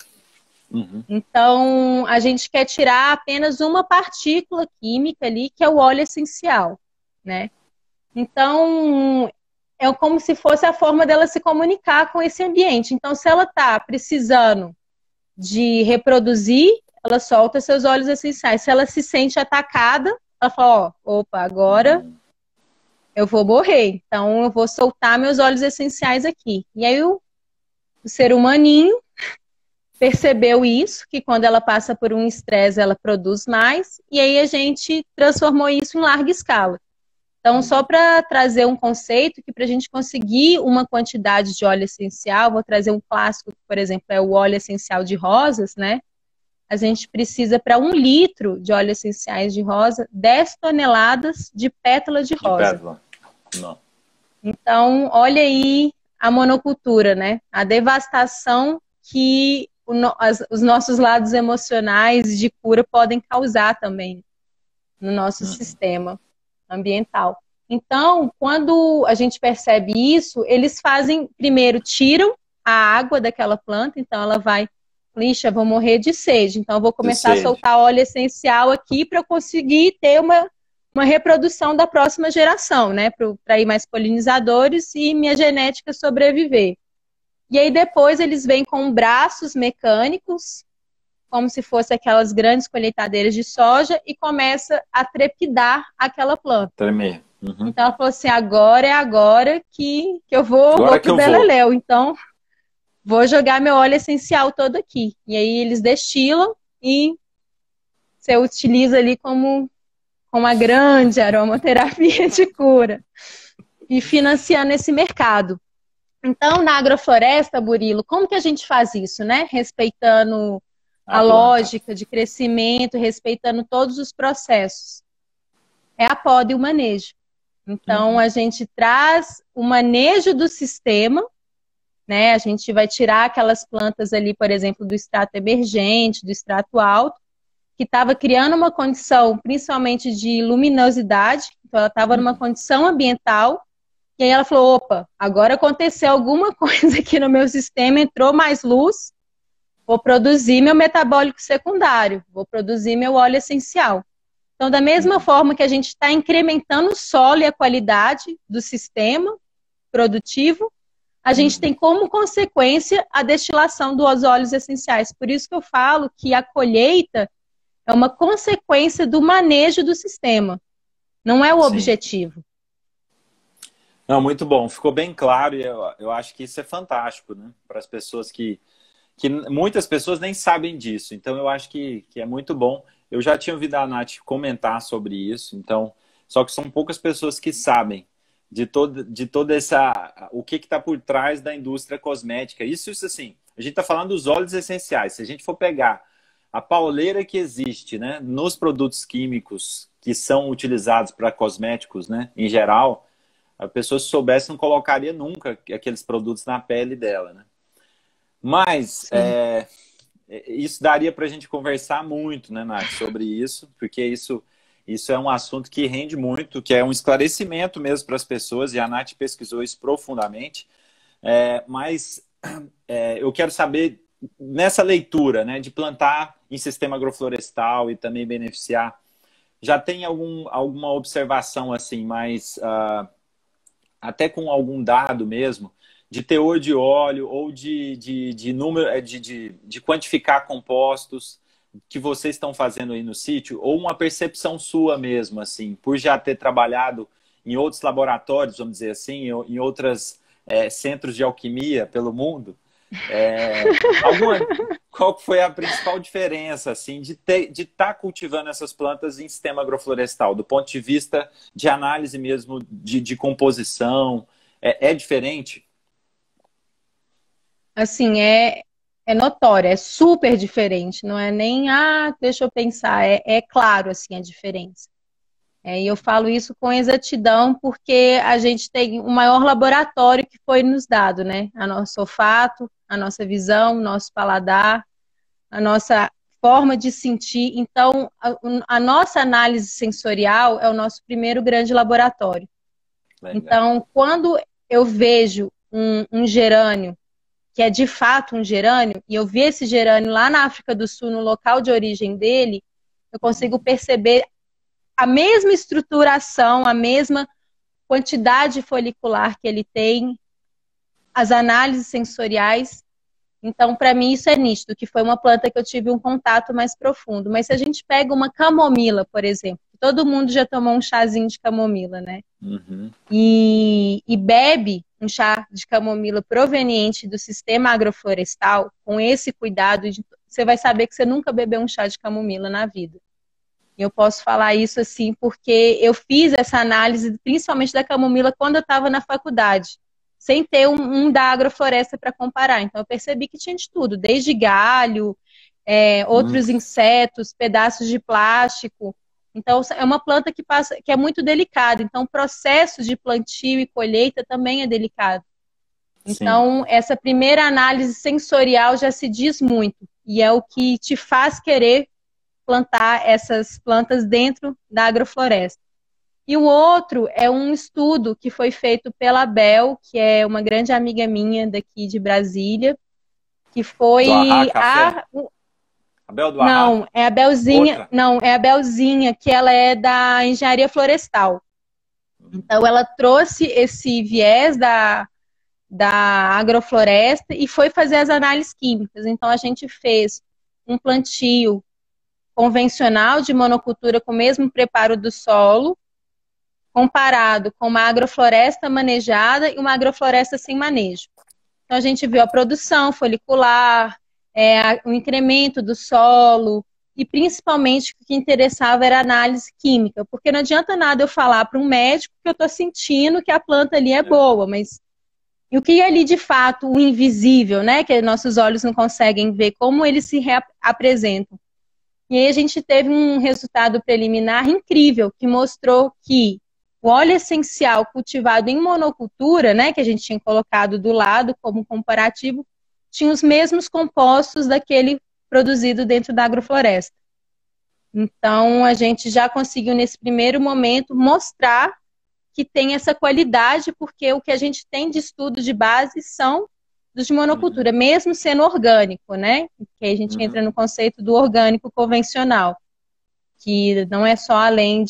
Uhum. Então, a gente quer tirar apenas uma partícula química ali, que é o óleo essencial, né? Então, é como se fosse a forma dela se comunicar com esse ambiente. Então, se ela está precisando de reproduzir, ela solta seus óleos essenciais. Se ela se sente atacada, ela fala, opa, agora eu vou morrer. Então, eu vou soltar meus óleos essenciais aqui. E aí, o ser humaninho percebeu isso, que quando ela passa por um estresse, ela produz mais, e aí a gente transformou isso em larga escala. Então, só para trazer um conceito, que para a gente conseguir uma quantidade de óleo essencial, vou trazer um clássico, que, por exemplo, é o óleo essencial de rosas, né? A gente precisa, para 1 litro de óleo essenciais de rosa, 10 toneladas de pétala de rosa. Pétala. Não. Então, olha aí a monocultura, né? A devastação que os nossos lados emocionais de cura podem causar também no nosso sistema ambiental. Então, quando a gente percebe isso, eles fazem, primeiro, tiram a água daquela planta, então ela vai, lixa, vou morrer de sede, então eu vou começar a soltar óleo essencial aqui para eu conseguir ter uma reprodução da próxima geração, né, para ir mais polinizadores e minha genética sobreviver. E aí depois eles vêm com braços mecânicos, como se fosse aquelas grandes colheitadeiras de soja, e começa a trepidar aquela planta. Tremer. Uhum. Então ela falou assim, agora é agora que eu vou pro beleléu. Então, vou jogar meu óleo essencial todo aqui. E aí eles destilam e você utiliza ali como uma grande aromaterapia de cura. E financiando esse mercado. Então, na agrofloresta, Burilo, como que a gente faz isso, né? Respeitando a lógica de crescimento, respeitando todos os processos. É a poda e o manejo. Então, a gente traz o manejo do sistema, né? A gente vai tirar aquelas plantas ali, por exemplo, do extrato emergente, do extrato alto, que estava criando uma condição, principalmente de luminosidade. Então, ela estava numa condição ambiental. E aí ela falou, opa, agora aconteceu alguma coisa aqui no meu sistema, entrou mais luz, vou produzir meu metabólico secundário, vou produzir meu óleo essencial. Então, da mesma forma que a gente está incrementando o solo e a qualidade do sistema produtivo, a gente tem como consequência a destilação dos óleos essenciais. Por isso que eu falo que a colheita é uma consequência do manejo do sistema, não é o objetivo. Não, muito bom. Ficou bem claro e eu acho que isso é fantástico, né? Para as pessoas que muitas pessoas nem sabem disso. Então, eu acho que é muito bom. Eu já tinha ouvido a Nath comentar sobre isso, então, só que são poucas pessoas que sabem de toda essa... o que está por trás da indústria cosmética. Isso assim, a gente está falando dos óleos essenciais. Se a gente for pegar a pauleira que existe, né, nos produtos químicos que são utilizados para cosméticos, né, em geral... A pessoa, se soubesse, não colocaria nunca aqueles produtos na pele dela, né? Mas isso daria para a gente conversar muito, né, Nath, sobre isso, porque isso é um assunto que rende muito, que é um esclarecimento mesmo para as pessoas, e a Nath pesquisou isso profundamente. Mas eu quero saber, nessa leitura, né, de plantar em sistema agroflorestal e também beneficiar, já tem alguma observação assim, mais... até com algum dado mesmo, de teor de óleo ou de número, de quantificar compostos que vocês estão fazendo aí no sítio, ou uma percepção sua mesmo, assim, por já ter trabalhado em outros laboratórios, vamos dizer assim, em outros centros de alquimia pelo mundo. qual que foi a principal diferença, assim, de estar cultivando essas plantas em sistema agroflorestal, do ponto de vista de análise mesmo de composição? É diferente? Assim, é notório, é super diferente, não é nem, deixa eu pensar, é claro, assim, a diferença. E eu falo isso com exatidão porque a gente tem o maior laboratório que foi nos dado, né? A nosso olfato, a nossa visão, o nosso paladar, a nossa forma de sentir. Então, a nossa análise sensorial é o nosso primeiro grande laboratório. Legal. Então, quando eu vejo um gerânio, que é de fato um gerânio, e eu vi esse gerânio lá na África do Sul, no local de origem dele, eu consigo perceber a mesma estruturação, a mesma quantidade folicular que ele tem, as análises sensoriais. Então, para mim, isso é nítido, que foi uma planta que eu tive um contato mais profundo. Mas se a gente pega uma camomila, por exemplo, todo mundo já tomou um chazinho de camomila, né? Uhum. E bebe um chá de camomila proveniente do sistema agroflorestal, com esse cuidado, você vai saber que você nunca bebeu um chá de camomila na vida. Eu posso falar isso assim porque eu fiz essa análise, principalmente da camomila, quando eu estava na faculdade, sem ter um da agrofloresta para comparar. Então eu percebi que tinha de tudo, desde galho, outros insetos, pedaços de plástico. Então é uma planta que é muito delicada. Então o processo de plantio e colheita também é delicado. Então essa primeira análise sensorial já se diz muito e é o que te faz querer plantar essas plantas dentro da agrofloresta. E o outro é um estudo que foi feito pela Bel, que é uma grande amiga minha daqui de Brasília, que foi a Bel do Arra? Não, é a Belzinha, outra. Não, é a Belzinha, que ela é da engenharia florestal. Então ela trouxe esse viés da agrofloresta e foi fazer as análises químicas. Então a gente fez um plantio convencional de monocultura com o mesmo preparo do solo, comparado com uma agrofloresta manejada e uma agrofloresta sem manejo. Então a gente viu a produção folicular, o incremento do solo e principalmente o que interessava era a análise química, porque não adianta nada eu falar para um médico que eu estou sentindo que a planta ali é boa, mas e o que é ali de fato o invisível, né, que nossos olhos não conseguem ver, como eles se apresentam. E aí a gente teve um resultado preliminar incrível, que mostrou que o óleo essencial cultivado em monocultura, né, que a gente tinha colocado do lado como comparativo, tinha os mesmos compostos daquele produzido dentro da agrofloresta. Então, a gente já conseguiu, nesse primeiro momento, mostrar que tem essa qualidade, porque o que a gente tem de estudo de base são dos de monocultura, mesmo sendo orgânico, né? Que a gente entra no conceito do orgânico convencional, que não é só além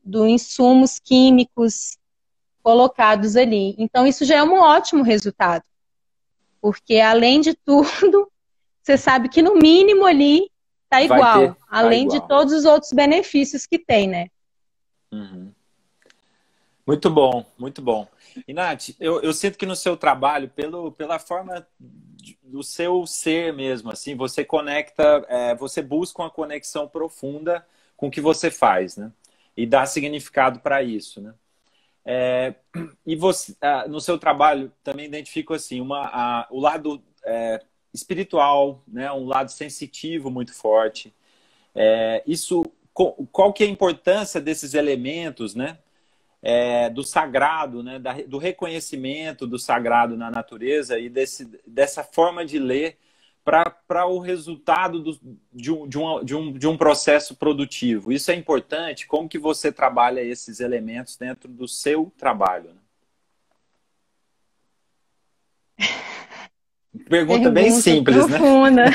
dos insumos químicos colocados ali. Então, isso já é um ótimo resultado, porque além de tudo, você sabe que no mínimo ali tá igual, além de todos os outros benefícios que tem, né? Muito bom, muito bom. E, Nath, eu sinto que no seu trabalho, pela forma do seu ser mesmo, assim, você conecta, você busca uma conexão profunda com o que você faz, né? E dá significado para isso, né? E você, no seu trabalho, também identifico, assim, o lado espiritual, né? Um lado sensitivo muito forte. Qual que é a importância desses elementos, né? Do sagrado, né? Do reconhecimento do sagrado na natureza e dessa forma de ler para o resultado de um processo produtivo. Isso é importante? Como que você trabalha esses elementos dentro do seu trabalho? Né? Pergunta bem simples, profunda.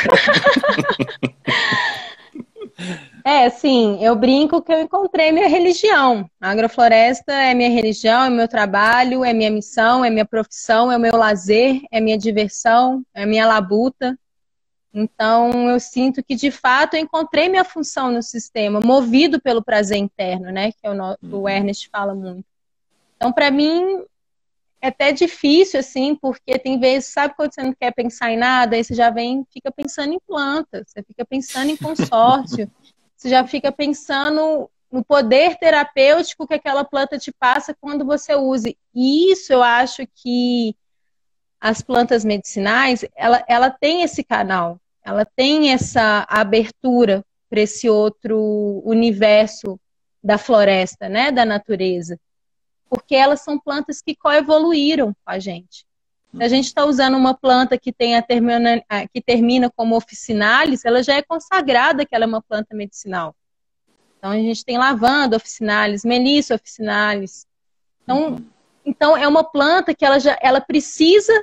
Né? Sim, eu brinco que eu encontrei minha religião. A agrofloresta é minha religião, é meu trabalho, é minha missão, é minha profissão, é o meu lazer, é minha diversão, é minha labuta. Então, eu sinto que, de fato, eu encontrei minha função no sistema, movido pelo prazer interno, né? Que o Ernest fala muito. Então, para mim, é até difícil, assim, porque tem vezes, sabe quando você não quer pensar em nada, aí você já vem, fica pensando em planta, você fica pensando em consórcio, você já fica pensando no poder terapêutico que aquela planta te passa quando você use. E isso eu acho que as plantas medicinais, ela tem esse canal, ela tem essa abertura para esse outro universo da floresta, né, da natureza, porque elas são plantas que coevoluíram com a gente. Se a gente está usando uma planta que, tem que termina como officinalis, ela já é consagrada que ela é uma planta medicinal. Então, a gente tem lavanda officinalis, melissa officinalis. Então é uma planta que ela precisa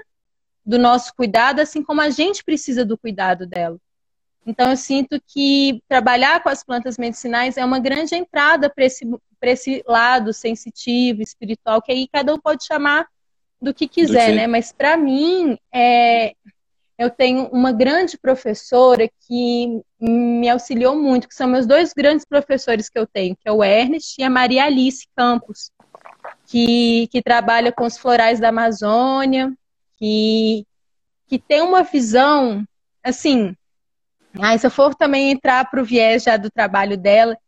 do nosso cuidado, assim como a gente precisa do cuidado dela. Então, eu sinto que trabalhar com as plantas medicinais é uma grande entrada para esse lado sensitivo, espiritual, que aí cada um pode chamar do que quiser, né? Mas, para mim, eu tenho uma grande professora que me auxiliou muito, que são meus dois grandes professores que eu tenho, que é o Ernest e a Maria Alice Campos, que trabalha com os florais da Amazônia, que tem uma visão, assim... se eu for também entrar para o viés já do trabalho dela,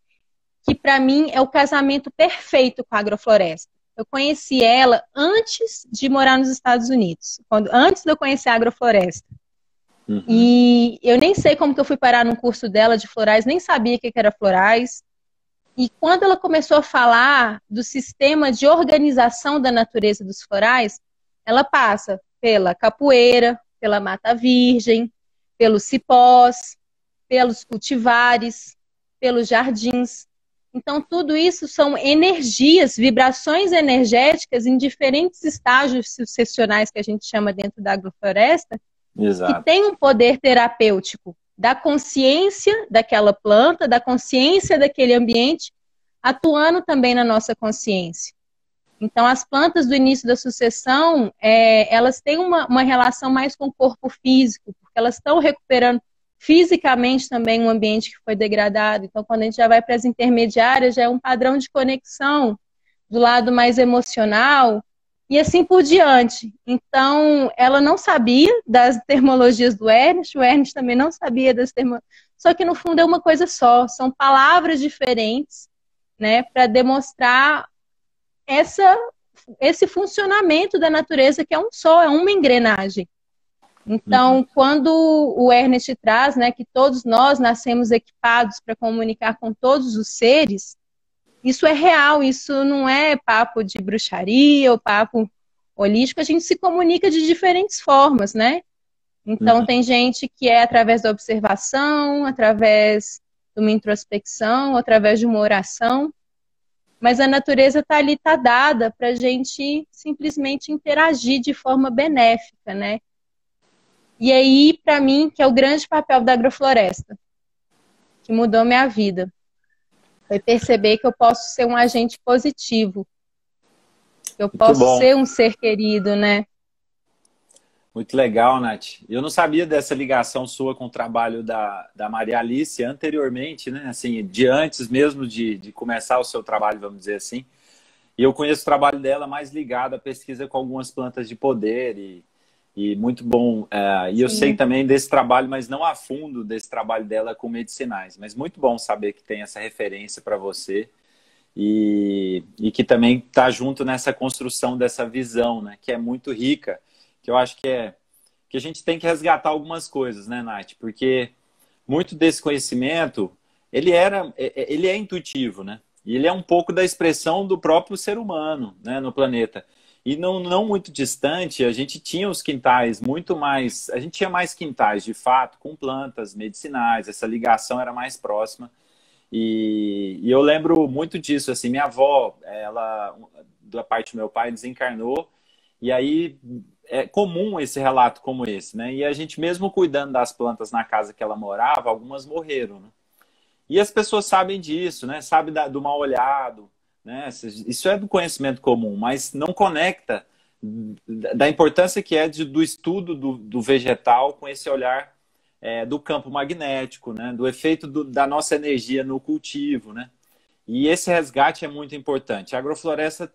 que para mim é o casamento perfeito com a agrofloresta. Eu conheci ela antes de morar nos Estados Unidos, antes de eu conhecer a agrofloresta. Uhum. E eu nem sei como que eu fui parar num curso dela de florais, nem sabia o que era florais. E quando ela começou a falar do sistema de organização da natureza dos florais, ela passa pela capoeira, pela mata virgem, pelos cipós, pelos cultivares, pelos jardins. Então, tudo isso são energias, vibrações energéticas em diferentes estágios sucessionais que a gente chama dentro da agrofloresta, que tem um poder terapêutico da consciência daquela planta, da consciência daquele ambiente, atuando também na nossa consciência. Então, as plantas do início da sucessão, elas têm uma relação mais com o corpo físico, porque elas estão recuperando fisicamente também um ambiente que foi degradado. Então, quando a gente já vai para as intermediárias, já é um padrão de conexão do lado mais emocional e assim por diante. Então, ela não sabia das termologias do Ernest, o Ernest também não sabia das termologias, só que no fundo é uma coisa só, são palavras diferentes, né, para demonstrar esse funcionamento da natureza que é um só, é uma engrenagem. Então, quando o Ernest traz, né, que todos nós nascemos equipados para comunicar com todos os seres, isso é real, isso não é papo de bruxaria ou papo holístico, a gente se comunica de diferentes formas, né? Então, tem gente que é através da observação, através de uma introspecção, através de uma oração, mas a natureza está ali, está dada para a gente simplesmente interagir de forma benéfica, né? E aí, para mim, que é o grande papel da agrofloresta, que mudou minha vida, foi perceber que eu posso ser um agente positivo, que eu posso ser um ser querido, né? Muito legal, Nath. Eu não sabia dessa ligação sua com o trabalho da Maria Alice anteriormente, né? Assim, de antes mesmo de começar o seu trabalho, vamos dizer assim. E eu conheço o trabalho dela mais ligado à pesquisa com algumas plantas de poder e muito bom. E eu sei também desse trabalho, mas não a fundo desse trabalho dela com medicinais. Mas muito bom saber que tem essa referência para você e que também está junto nessa construção dessa visão, né? Que é muito rica, que eu acho que a gente tem que resgatar algumas coisas, né, Nath? Porque muito desse conhecimento, ele é intuitivo, né? E ele é um pouco da expressão do próprio ser humano, né, no planeta. E não muito distante, a gente tinha os quintais muito mais... A gente tinha mais quintais, de fato, com plantas medicinais. Essa ligação era mais próxima. E eu lembro muito disso. Assim, minha avó, ela, da parte do meu pai, desencarnou. E aí é comum esse relato como esse, né? E a gente, mesmo cuidando das plantas na casa que ela morava, algumas morreram, né? E as pessoas sabem disso, né? Sabem do mal olhado, né? Isso é do conhecimento comum, mas não conecta da importância que é do estudo do vegetal com esse olhar do campo magnético, né? Do efeito da nossa energia no cultivo, né? E esse resgate é muito importante. A agrofloresta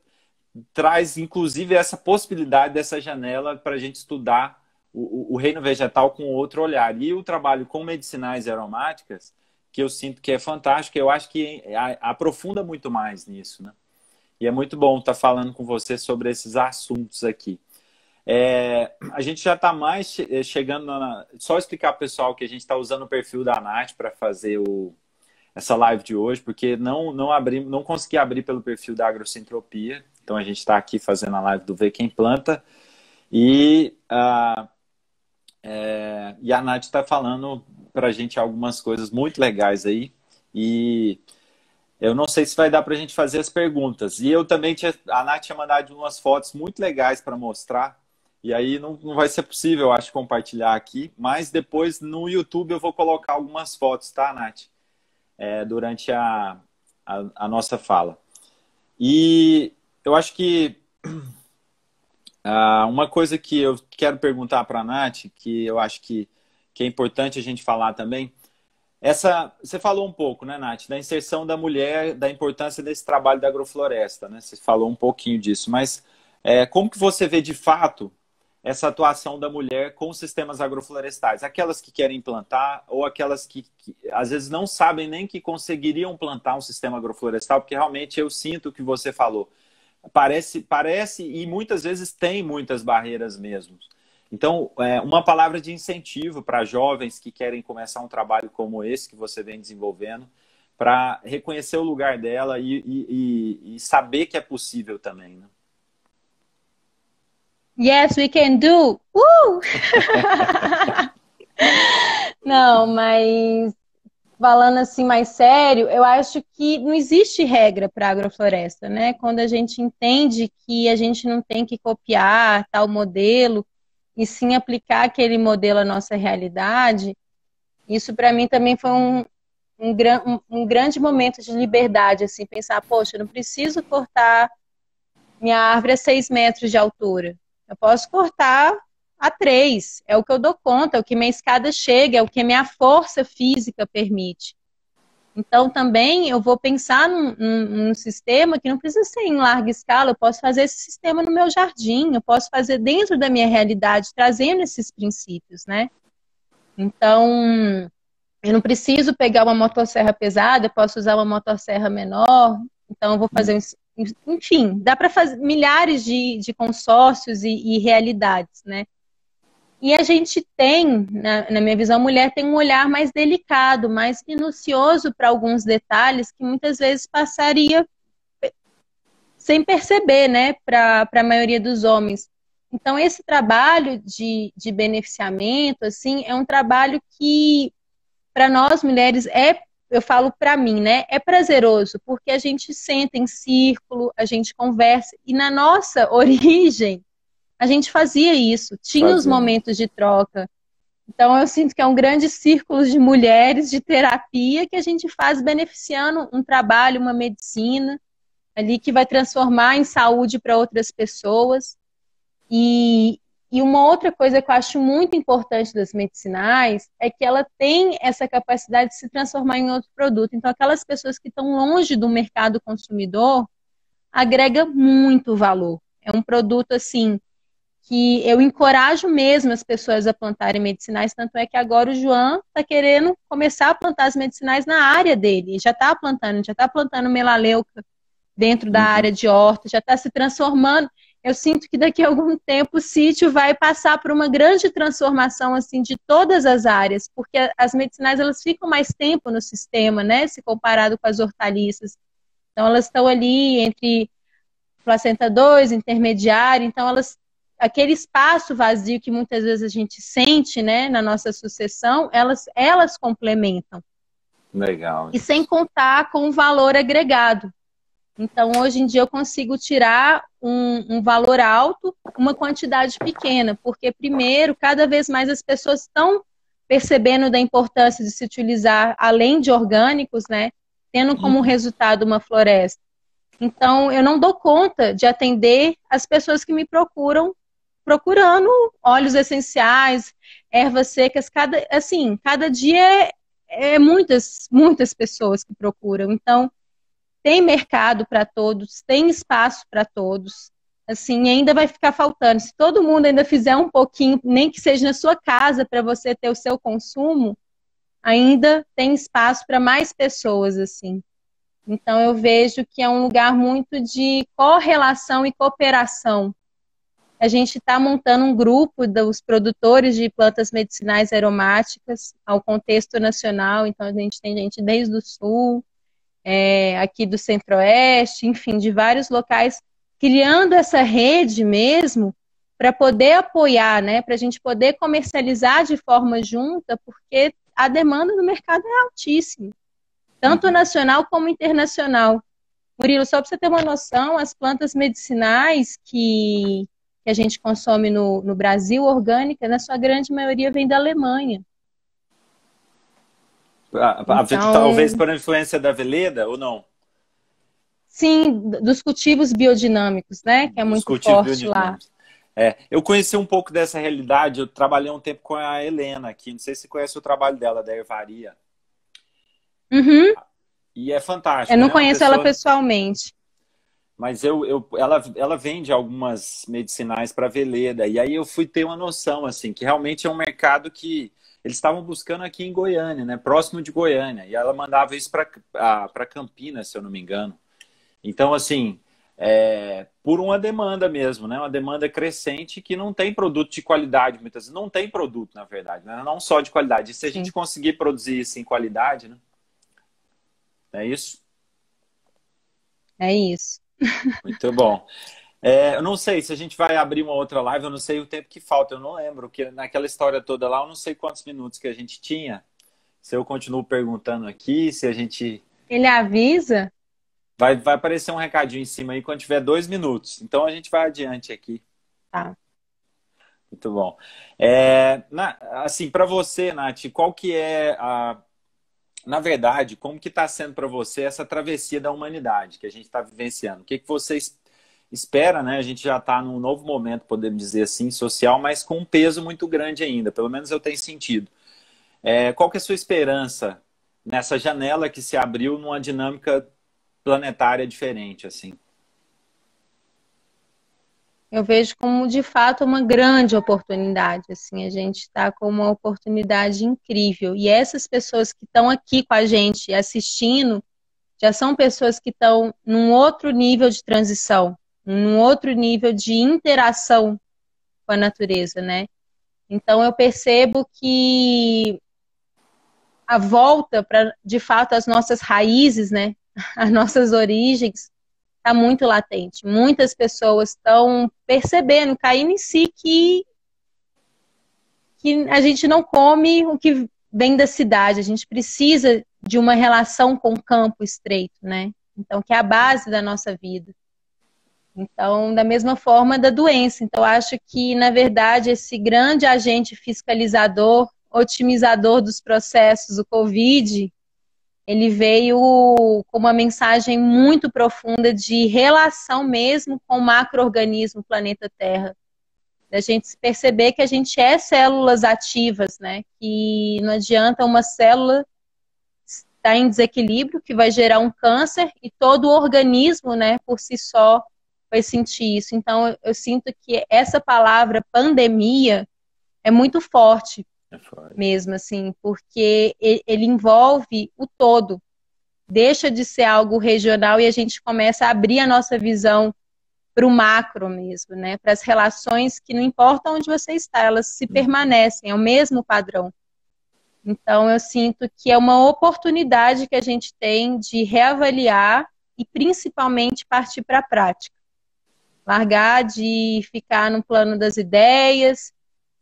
traz, inclusive, essa possibilidade dessa janela para a gente estudar o reino vegetal com outro olhar. E o trabalho com medicinais e aromáticas, que eu sinto que é fantástico, eu acho que aprofunda muito mais nisso, né? E é muito bom estar falando com você sobre esses assuntos aqui. A gente já está mais chegando Só explicar para o pessoal que a gente está usando o perfil da Nath para fazer essa live de hoje, porque não consegui abrir pelo perfil da Agrocentropia. Então a gente está aqui fazendo a live do Vê Quem Planta. E a Nath está falando para a gente algumas coisas muito legais aí. E eu não sei se vai dar para a gente fazer as perguntas. E eu também a Nath tinha mandado umas fotos muito legais para mostrar. E aí não vai ser possível, eu acho, compartilhar aqui. Mas depois no YouTube eu vou colocar algumas fotos, tá, Nath? Durante a nossa fala. E eu acho que uma coisa que eu quero perguntar para a Nath, que eu acho que é importante a gente falar também, você falou um pouco, né, Nath, da inserção da mulher, da importância desse trabalho da agrofloresta, né? Você falou um pouquinho disso, mas como que você vê de fato essa atuação da mulher com os sistemas agroflorestais? Aquelas que querem plantar ou aquelas que às vezes não sabem nem que conseguiriam plantar um sistema agroflorestal, porque realmente eu sinto o que você falou. Parece e muitas vezes tem muitas barreiras mesmo. Então, uma palavra de incentivo para jovens que querem começar um trabalho como esse que você vem desenvolvendo, para reconhecer o lugar dela e saber que é possível também, né? Yes, we can do! Não, mas falando assim mais sério, eu acho que não existe regra para agrofloresta, né? Quando a gente entende que a gente não tem que copiar tal modelo e sim aplicar aquele modelo à nossa realidade, isso para mim também foi um grande momento de liberdade, assim, pensar, poxa, eu não preciso cortar minha árvore a 6 metros de altura. Eu posso cortar a 3. É o que eu dou conta, é o que minha escada chega, é o que minha força física permite. Então, também eu vou pensar num sistema que não precisa ser em larga escala. Eu posso fazer esse sistema no meu jardim, eu posso fazer dentro da minha realidade, trazendo esses princípios, né? Então, eu não preciso pegar uma motosserra pesada, eu posso usar uma motosserra menor. Então, eu vou fazer enfim, dá para fazer milhares de consórcios e realidades, né? E a gente tem, na minha visão, a mulher tem um olhar mais delicado, mais minucioso para alguns detalhes que muitas vezes passaria sem perceber, né, para a maioria dos homens. Então, esse trabalho de beneficiamento, assim, é um trabalho que, para nós mulheres, eu falo para mim, né? É prazeroso, porque a gente senta em círculo, a gente conversa, e na nossa origem, a gente fazia isso, tinha os momentos de troca. Então, eu sinto que é um grande círculo de mulheres, de terapia, que a gente faz beneficiando um trabalho, uma medicina, ali que vai transformar em saúde para outras pessoas. E uma outra coisa que eu acho muito importante das medicinais é que ela tem essa capacidade de se transformar em outro produto. Então, aquelas pessoas que estão longe do mercado consumidor, agrega muito valor. É um produto, assim, que eu encorajo mesmo as pessoas a plantarem medicinais, tanto é que agora o João está querendo começar a plantar as medicinais na área dele. Já está plantando melaleuca dentro da área de horta, já está se transformando. Eu sinto que daqui a algum tempo o sítio vai passar por uma grande transformação assim de todas as áreas, porque as medicinais elas ficam mais tempo no sistema, né, se comparado com as hortaliças. Então elas estão ali entre placenta 2, intermediário, então aquele espaço vazio que muitas vezes a gente sente, né, na nossa sucessão, elas complementam. Legal. E sem contar com o valor agregado. Então, hoje em dia eu consigo tirar um valor alto, uma quantidade pequena, porque primeiro, cada vez mais as pessoas estão percebendo da importância de se utilizar, além de orgânicos, né, tendo como resultado uma floresta. Então, eu não dou conta de atender as pessoas que me procurando óleos essenciais, ervas secas, cada dia muitas pessoas que procuram. Então, tem mercado para todos, tem espaço para todos. Assim, ainda vai ficar faltando. Se todo mundo ainda fizer um pouquinho, nem que seja na sua casa, para você ter o seu consumo, ainda tem espaço para mais pessoas, assim. Então, eu vejo que é um lugar muito de correlação e cooperação. A gente está montando um grupo dos produtores de plantas medicinais aromáticas ao contexto nacional. Então, a gente tem gente desde o sul, aqui do centro-oeste, enfim, de vários locais, criando essa rede mesmo para poder apoiar, né? Para a gente poder comercializar de forma junta, porque a demanda no mercado é altíssima, tanto nacional como internacional. Murilo, só para você ter uma noção, as plantas medicinais que a gente consome no Brasil, orgânica, na sua grande maioria vem da Alemanha. Então, talvez por influência da veleda, ou não? Sim, dos cultivos biodinâmicos, né? Que é muito forte lá. Eu conheci um pouco dessa realidade, eu trabalhei um tempo com a Helena aqui, não sei se você conhece o trabalho dela, da Ervaria. Uhum. E é fantástico. Eu não conheço ela pessoalmente. Mas ela vende algumas medicinais para veleda, e aí eu fui ter uma noção, assim, que realmente é um mercado que eles estavam buscando aqui em Goiânia, né, próximo de Goiânia, e ela mandava isso para Campinas, se eu não me engano. Então, assim, por uma demanda mesmo, né? Uma demanda crescente que não tem produto de qualidade, muitas vezes. Não tem produto, na verdade, né? Não só de qualidade. E se a gente conseguir produzir isso em qualidade, né? É isso? É isso. Muito bom. Eu não sei se a gente vai abrir uma outra live, eu não sei o tempo que falta, eu não lembro, que naquela história toda lá, eu não sei quantos minutos que a gente tinha. Se eu continuo perguntando aqui, se a gente... Ele avisa? Vai aparecer um recadinho em cima aí quando tiver 2 minutos. Então a gente vai adiante aqui. Tá. Muito bom. Assim, para você, Nath, qual que é na verdade, como que está sendo para você essa travessia da humanidade que a gente está vivenciando? O que você espera, né? A gente já está num novo momento, podemos dizer assim, social, mas com um peso muito grande ainda. Pelo menos eu tenho sentido. Qual que é a sua esperança nessa janela que se abriu numa dinâmica planetária diferente, assim? Eu vejo como, de fato, uma grande oportunidade. Assim, a gente está com uma oportunidade incrível. E essas pessoas que estão aqui com a gente assistindo, já são pessoas que estão num outro nível de transição, num outro nível de interação com a natureza, né? Então, eu percebo que a volta para, de fato, as nossas raízes, né? As nossas origens, está muito latente. Muitas pessoas estão percebendo, caindo em si, que a gente não come o que vem da cidade, a gente precisa de uma relação com o campo estreito, né? Então, que é a base da nossa vida. Então, da mesma forma da doença. Então, acho que, na verdade, esse grande agente fiscalizador, otimizador dos processos, o Covid, ele veio com uma mensagem muito profunda de relação mesmo com o macro-organismo planeta Terra. Da gente se perceber que a gente é células ativas, né? Que não adianta uma célula estar em desequilíbrio, que vai gerar um câncer, e todo o organismo, né, por si só, vai sentir isso. Então, eu sinto que essa palavra pandemia é muito forte. Mesmo assim, porque ele envolve o todo, deixa de ser algo regional e a gente começa a abrir a nossa visão para o macro mesmo, né? Para as relações que não importa onde você está, elas se permanecem, é o mesmo padrão. Então eu sinto que é uma oportunidade que a gente tem de reavaliar e principalmente partir para a prática. Largar de ficar no plano das ideias,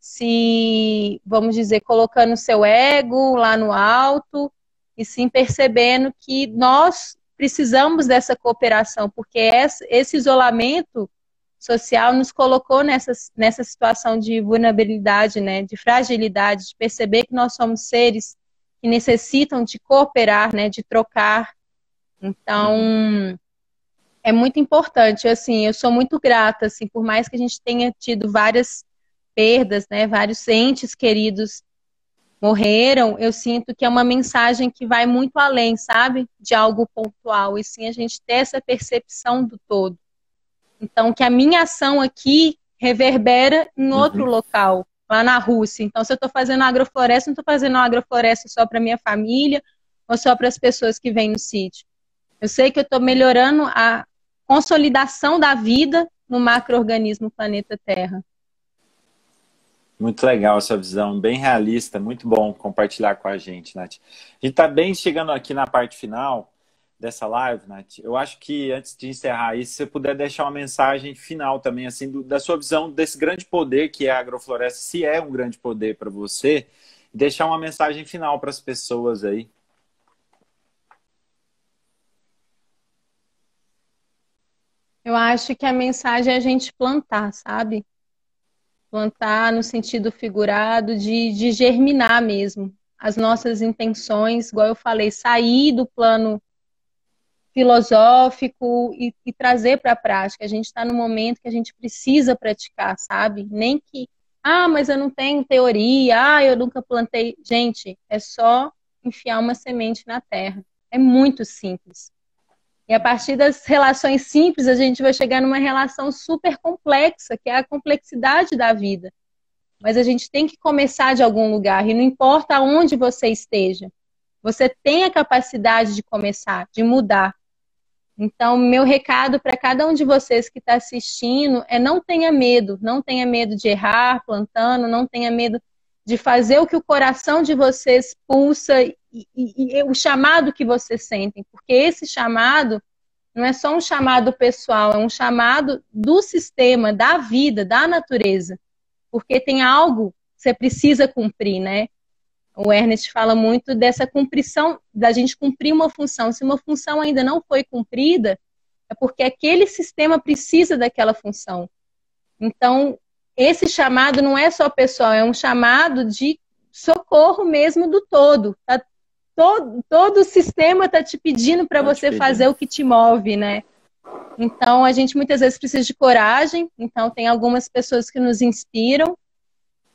se, vamos dizer, colocando o seu ego lá no alto, e sim percebendo que nós precisamos dessa cooperação, porque esse isolamento social nos colocou nessa situação de vulnerabilidade, né, de fragilidade, de perceber que nós somos seres que necessitam de cooperar, né, de trocar. Então, é muito importante. Assim, eu sou muito grata, assim, por mais que a gente tenha tido várias perdas, né, vários entes queridos morreram, eu sinto que é uma mensagem que vai muito além, sabe? De algo pontual, e sim a gente ter essa percepção do todo. Então, que a minha ação aqui reverbera em outro local, lá na Rússia. Então, se eu estou fazendo agrofloresta, não estou fazendo agrofloresta só para minha família ou só para as pessoas que vêm no sítio. Eu sei que eu estou melhorando a consolidação da vida no macro-organismo planeta Terra. Muito legal essa visão, bem realista, muito bom compartilhar com a gente, Nath. A gente está bem chegando aqui na parte final dessa live, Nath. Eu acho que antes de encerrar isso, se você puder deixar uma mensagem final também, assim, da sua visão desse grande poder que é a agrofloresta, se é um grande poder para você, deixar uma mensagem final para as pessoas aí. Eu acho que a mensagem é a gente plantar, sabe? Plantar no sentido figurado de germinar mesmo. As nossas intenções, igual eu falei, sair do plano filosófico e trazer para a prática. A gente está no momento que a gente precisa praticar, sabe? Nem que, mas eu não tenho teoria, eu nunca plantei. Gente, é só enfiar uma semente na terra. É muito simples. E a partir das relações simples, a gente vai chegar numa relação super complexa, que é a complexidade da vida. Mas a gente tem que começar de algum lugar, e não importa onde você esteja. Você tem a capacidade de começar, de mudar. Então, meu recado para cada um de vocês que está assistindo é não tenha medo de errar plantando, não tenha medo de fazer o que o coração de vocês pulsa e o chamado que vocês sentem, porque esse chamado não é só um chamado pessoal, é um chamado do sistema, da vida, da natureza, porque tem algo que você precisa cumprir, né? O Ernest fala muito dessa cumprição, da gente cumprir uma função. Se uma função ainda não foi cumprida, é porque aquele sistema precisa daquela função. Então, esse chamado não é só pessoal, é um chamado de socorro mesmo do todo. Tá? Todo o sistema está te pedindo para você fazer o que te move, né? Então, a gente muitas vezes precisa de coragem. Então, tem algumas pessoas que nos inspiram.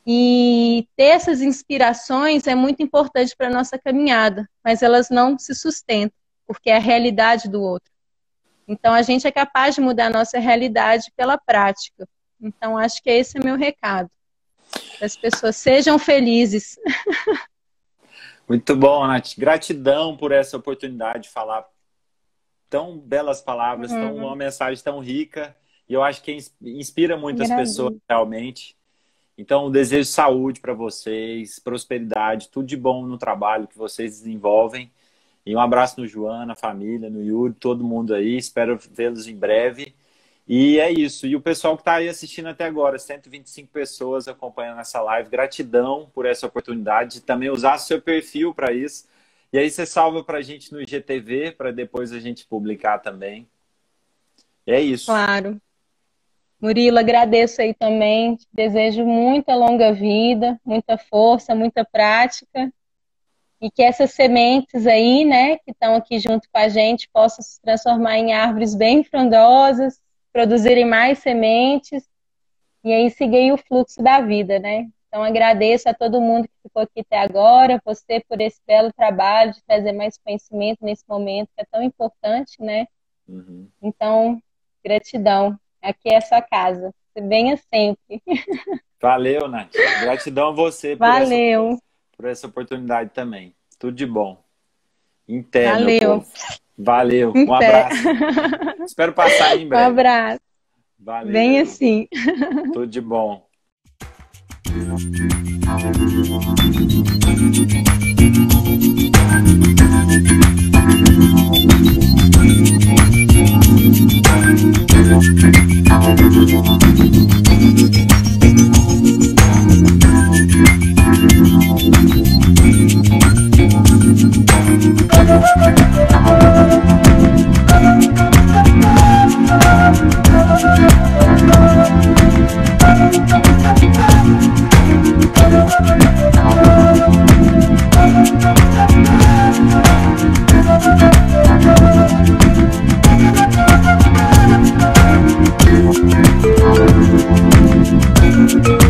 E ter essas inspirações é muito importante para a nossa caminhada, mas elas não se sustentam, porque é a realidade do outro. Então, a gente é capaz de mudar a nossa realidade pela prática. Então, acho que esse é meu recado. Que as pessoas sejam felizes. Muito bom, Nath. Gratidão por essa oportunidade de falar tão belas palavras, uma mensagem tão rica. E eu acho que inspira muitas pessoas realmente. Então, desejo saúde para vocês, prosperidade, tudo de bom no trabalho que vocês desenvolvem. E um abraço no João, na família, no Yuri, todo mundo aí. Espero vê-los em breve. E é isso. E o pessoal que está aí assistindo até agora, 125 pessoas acompanhando essa live. Gratidão por essa oportunidade de também usar seu perfil para isso. E aí você salva para a gente no IGTV, para depois a gente publicar também. E é isso. Claro. Murilo, agradeço aí também, te desejo muita longa vida, muita força, muita prática, e que essas sementes aí, né, que estão aqui junto com a gente, possam se transformar em árvores bem frondosas, produzirem mais sementes, e aí seguir o fluxo da vida, né? Então agradeço a todo mundo que ficou aqui até agora, você por esse belo trabalho de trazer mais conhecimento nesse momento que é tão importante, né? Então, gratidão. Aqui é a sua casa. Você venha sempre. Valeu, Nath. Gratidão a você por essa oportunidade também. Tudo de bom. Valeu. Valeu. Um abraço. Espero passar em breve. Um abraço. Valeu. Venha sim. Tudo de bom. Thank you.